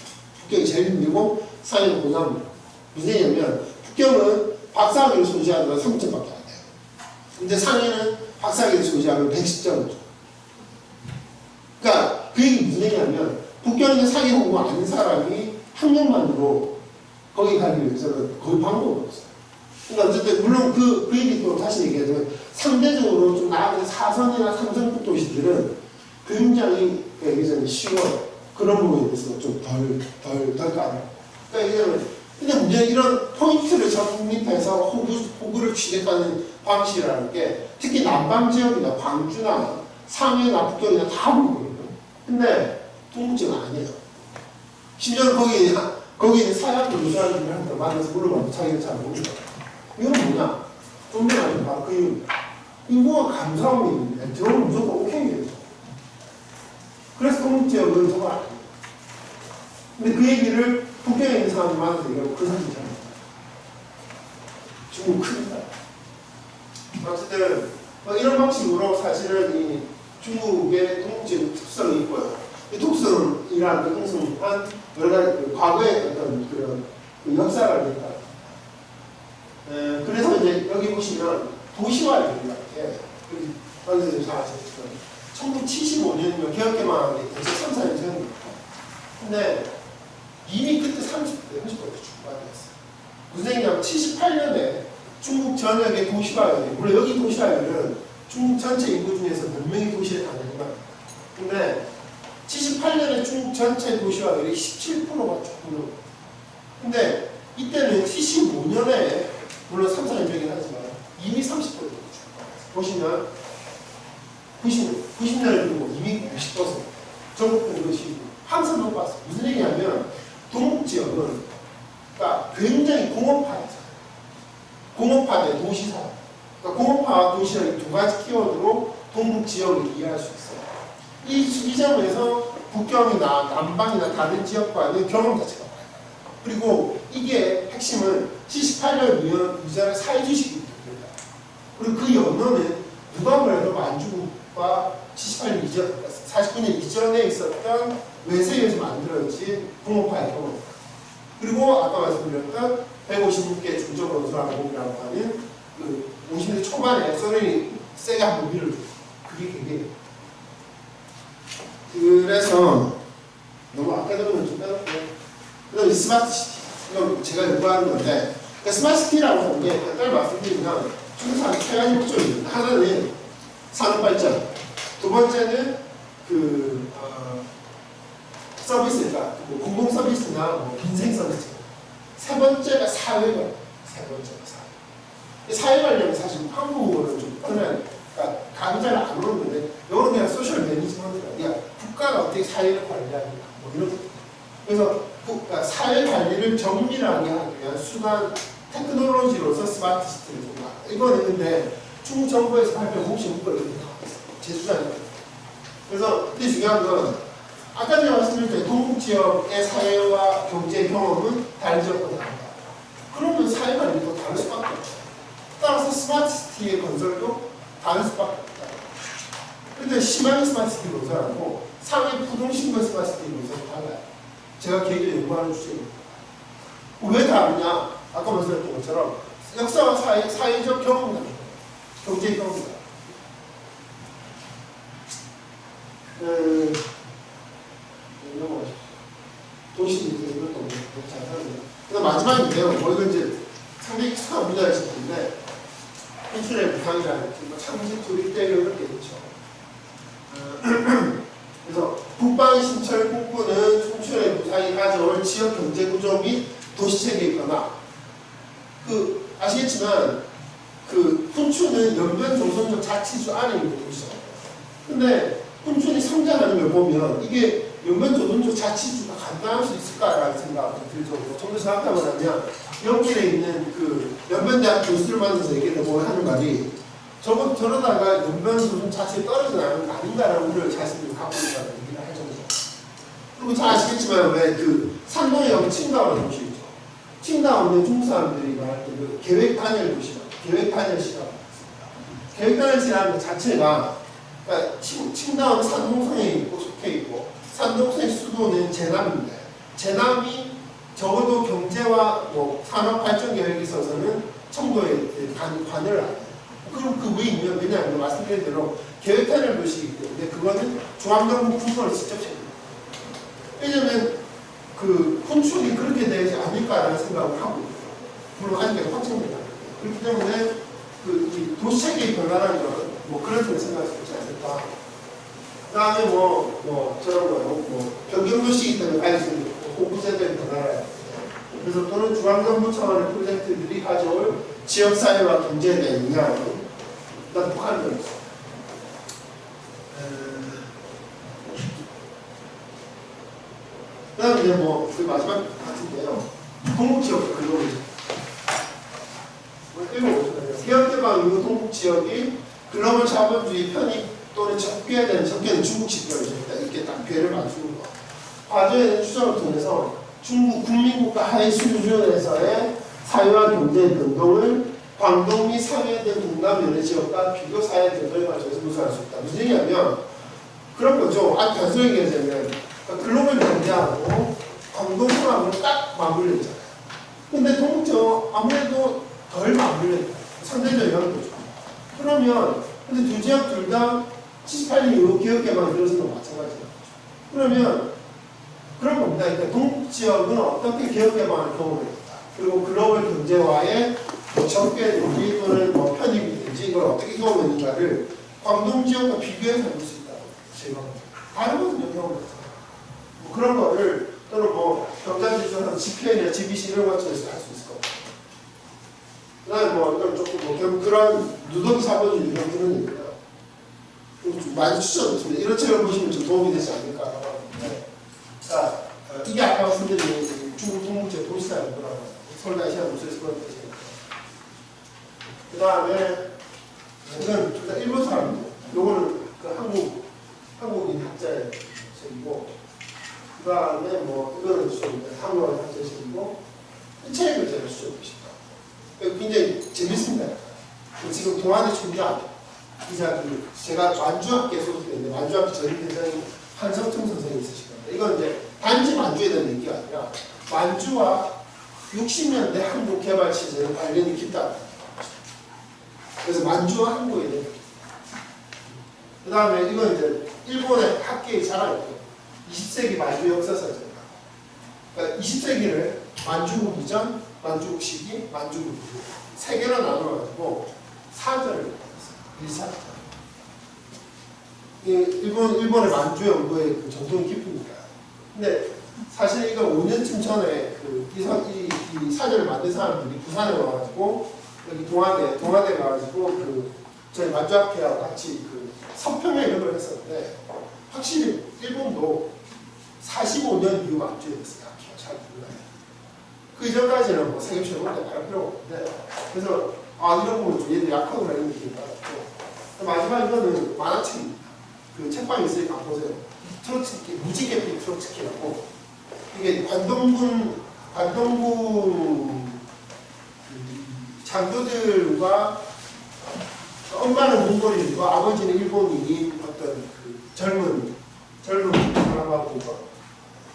북경이 제일 힘들고 상해는 고사합니다. 무슨 얘기냐면 북경은 박사학위를 소지하더라도 3점밖에 안 돼요. 근데 상해는 박사학위를 소지하면 110점을 줘요. 그러니까 그 얘기 무슨 얘기냐면 북경에 상해 공부 아닌 사람이 학력만으로 거기 가기 위해서는 거의 방법이 없어요. 그러니까 어쨌든 물론 그 얘기 또 다시 얘기하자면 상대적으로 좀 나아진 4선이나 3선급 도시들은 굉장히 얘기하자면 쉬워요. 그런 부분에 대해서 좀 덜 까다로워. 그러니까 얘기하면 근데 문제는 이런 포인트를 정립해서 호구를 취득하는 방식이라는 게 특히 남방 지역이나 광주나 상해나 북경이나 다 보이거든요. 근데 동북지역은 아니에요. 심지어 거기 사회학교 교수한테 만나서 물어봐도 자기는 잘 모르죠. 이건 뭐냐? 좀 전에 말한 바로 그 이유입니다. 인구가 감소하고 있는데 들어오면 무조건 오케이예요. 그래서 동북지역은 저거 아니에요. 근데 그 얘기를 북경에 있는 사람이 많아서 얘기하고 그 사람이 잘 모르죠. 중국 크니까. 어쨌든 이런 방식으로 사실은 이 중국의 동북지역 특성이 있고요. 이 독서이라는 그 형성한 여러 가지 과거의 어떤 그런 역사가 있다. 그래서 이제 여기 보시면 도시화입니다. 여기 선생님 잘 아시겠지만 1975년이면 개혁개방이 대체 3, 4년 전입니다. 근데 이미 그때 30대, 30%가 출발했어요. 무슨 얘기냐면 78년에 중국 전역의 도시화율이, 물론 여기 도시화율은 중국 전체 인구 중에서 몇 명이 도시에 가느냐. 근데 78년에 중국 전체 도시화율이 17%가 조금. 근데 이때는 75년에 물론 3, 4년 전이긴 하지만 이미 30%가 보시면 90년을 두고 이미 90% 전국된 것이 항상 높았어요. 무슨 얘기냐면 동북지역은 그러니까 굉장히 공업화됐어요. 공업화된 도시사. 그러니까 공업화와 도시라는 두 가지 키워드로 동북지역을 이해할 수 있어요. 이 점에서 북경이나 남방이나 다른 지역과는 경험 자체가 달라요. 그리고 이게 핵심은 78년 유전의 사회주식이 됩니다. 그리고 그 연원은 누가 뭐래도 만주국과 78년 이전, 49년 이전에 있었던 외세에서 만들어진 공업화의 경험. 그리고 아까 말씀드렸던 156개 중저건설항공이라고 하는 그 50년대 초반에 소련이 세게 한번 밀어줬어요. 그게 굉장히. 그래서 너무 아까드는 좀 빼놓고요. 그 다음에 스마트시티. 이건 제가 연구하는 건데, 그러니까 스마트시티라고 하는 게 간단히 말씀드리면 중국산 세 가지 목적이 있는데, 하나는 산업 발전, 두 번째는 서비스가 뭐 공공 서비스나 뭐 빈생 서비스, 세 번째가 사회관. 사회관리는 사실 한국어는 좀 편한, 그러니까 감이 잘 안 오는데, 이거는 그냥 소셜 매니지먼트가 아니라 국가가 어떻게 사회를 관리하는가, 뭐 이런 거. 그래서 그러니까 사회 관리를 정밀하게 하기 위한 수단, 테크놀로지로서 스마트 시티를 준다. 이거는 근데 중국 정부에서 발표한 혹시 문구가 이렇게 나왔어요. 제주장이거든요. 그래서 근데 중요한 건 아까 제가 말씀드린 동북 지역의 사회와 경제 경험은 다른 지역보다 다르다. 그러면 사회 관리도 다를 수밖에 없죠. 따라서 스마트 시티의 건설도 다를 수밖에 없다. 그런데 심한 스마트 시티 건설하고 상해 부동신권 스마트 시티 건설은 달라요. 제가 개인적으로 연구하는 주제입니다. 왜 다르냐? 아까 말씀드렸던 것처럼 역사와 사회적 경험이다. 경제 경험이다. 도시 이것도 잘 사는데. 그다음 마지막인데요. 뭐 이건 이제 상당히 익숙한 문제일 수 있는데 현실의 부상이라는 창시투 일대를 이렇게 있죠. 그래서 북방 신철 북부는 춘추의 부상이 가져올 지역 경제 구조 및 도시체계의 변화. 아시겠지만 춘추는 연변 조선족 자치주 안에 있는 도시죠. 근데 춘추이 성장하는 걸 보면 이게 연변 조선족 자치주가 간단할 수 있을까라는 생각이 들죠. 좀 더 정확하게 말하면 연길에 있는 연변대학 교수를 만나서 얘기를 해보면 하는 말이 저러다가 연변 조선 자체에 떨어져 나가는 거 아닌가라는 우려를 자신들이 갖고 있다는 얘기를 할 정도. 그리고 잘 아시겠지만 왜 산동에 가면 칭다오라는 도시 있죠. 칭다오는 중국 사람들이 말할 때 계획 단열 도시다. 계획 단열시라고 있습니다. 계획 단열시라는 것 자체가 그러니까 칭다오는 산동성에 속해 있고 산동성의 수도는 제남인데 제남이 적어도 경제와 산업 발전 계획에 있어서는 청도에 관여를 안 해요. 그럼 왜 있냐면 왜냐하면 말씀드린 대로 계획 단열 도시이기 때문에 그거는 중앙정부 군부를 직접 책임집니다. 왜냐면 춘추이 그렇게 되지 않을까라는 생각을 하고 있어요. 물론 아직까지 확정되지 않아요. 그렇기 때문에 이 도시체계의 변화라는 건 그런 식으로 생각할 수 있지 않을까. 그 다음에 저런 거요. 변경도시이기 때문에 빨리 좀 호구세대의 변화를 해요. 그래서 또는 중앙정부 차원의 프로젝트들이 가져올 지역사회와 경제에 대한 영향은 일단 북한은 있습니다. 그 다음에 이제 뭐, 그 마지막 같은데요. 동북지역 글로벌. 읽어보시면 개혁개방 이후 동북지역이 글로벌 자본주의 편입 또는 접견된 중국식 결정이다. 이렇게 딱 괴를 맞추는 거. 과거에는 추정을 통해서 중국 국민국가 하위 수준에서의 사회와 경제 변동을 광동 및 상해 등 동남 연해 지역과 비교 사회 변동에 맞춰서 무수할 수 있다. 무슨 얘기냐면 그런 거죠. 아주 단순하게 얘기하자면 글로벌 경제하고 광동하고는 딱 맞물려 있잖아요. 근데 동북지역 아무래도 덜 맞물려 있다. 상대적 영향도죠. 그러면 근데 두 지역 둘 다 78년 이후 개혁개방이 들어서는 마찬가지예요. 그러면 그런 겁니다. 그러니까 동북지역은 어떻게 개혁개방을 경험했다. 그리고 글로벌 경제와의 뭐 접견이든지 또는 뭐 편입이든지 이걸 어떻게 경험했는가를 광동 지역과 비교해서 볼 수 있다고 제가 다르거든요. 경험을 뭐 그런 거를 또는 뭐 경자지수나 GPN이나 GBC 이런 것 중에서 할 수 있을 겁니다. 그 다음에 뭐 이건 조금 뭐 결국 그런 누더기 사본을 유형들은 있고요. 좀 많이 추천드립니다. 이런 책을 보시면 좀 도움이 되지 않을까 하는데 자, 이게 아까 말씀드린 중국 동북지역 도시사의 문화가 서울대아시아 무술에서 그런 뜻이에요. 그 다음에 이건 일단 일본 사람인데 요거는 그 한국인 학자의 책이고 그 다음에 뭐 이거는 좀 한국어 학자의 책이고 이 책을 제가 추천드리고 싶다. 굉장히 재밌습니다. 지금 동아대 총장 기자 제가 만주학계 소속인데 만주학계 전임대장인 한성청 선생님이 있으실 겁니다. 이건 이제 단지 만주에 대한 얘기가 아니라 만주와 60년대 한국 개발 시절에 관련이 깊다. 그래서 만주와 한국에 대한 그 다음에 이건 이제 일본의 학계의 자랑이에요. 20세기 만주 역사사전이다. 그러니까 20세기를 만주국 이전, 만주국 시기, 만주국 이후 세 개로 나눠가지고 사전을 만들었어요. 1사전. 일본의 만주 연구의 그 전통이 깊으니까. 근데 사실 이거 5년쯤 전에 이 사전을 만든 사람들이 부산에 와가지고 여기 동아대 가가지고 저희 만주학회하고 같이 서평회 이런 걸 했었는데 확실히 일본도 45년 이후 만주에 됐어요. 잘 몰라요. 그 이전까지는 뭐 세계시험 볼때 말할 필요가 없는데 그래서 이런 부분 좀 얘들 약하구나 이런 느낌이 받았고 마지막 이거는 만화책입니다. 그 책방에 있으니까 안 보세요. 트로츠키, 무지개빛 트로츠키라고 이게 관동군 장교들과 엄마는 몽골인이고 아버지는 일본인인 어떤 젊은 사람하고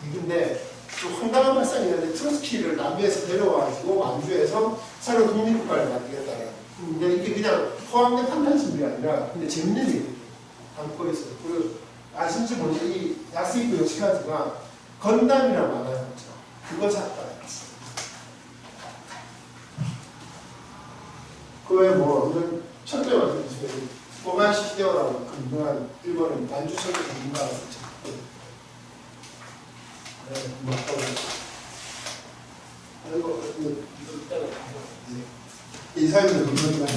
이건데 좀 황당한 발상이었는데 트로츠키를 남미에서 데려와가지고 만주에서 새로운 독립국가를 만들겠다는 근데 이게 그냥 포함된 판타지물이 아니라 근데 재밌는 얘기 담고 있어요. 그리고 아신지 모르겠 이 야스이코 요시카즈가 건담이라는 만화였죠. 그거 작가예요. 그 외에 뭐 이런 철도에 말씀드리면 고바야시 히데오라고 그 유명한 일본의 만주 철도 전문가가 있죠. 네, 뭐 이거 이따가 이 사람들 보면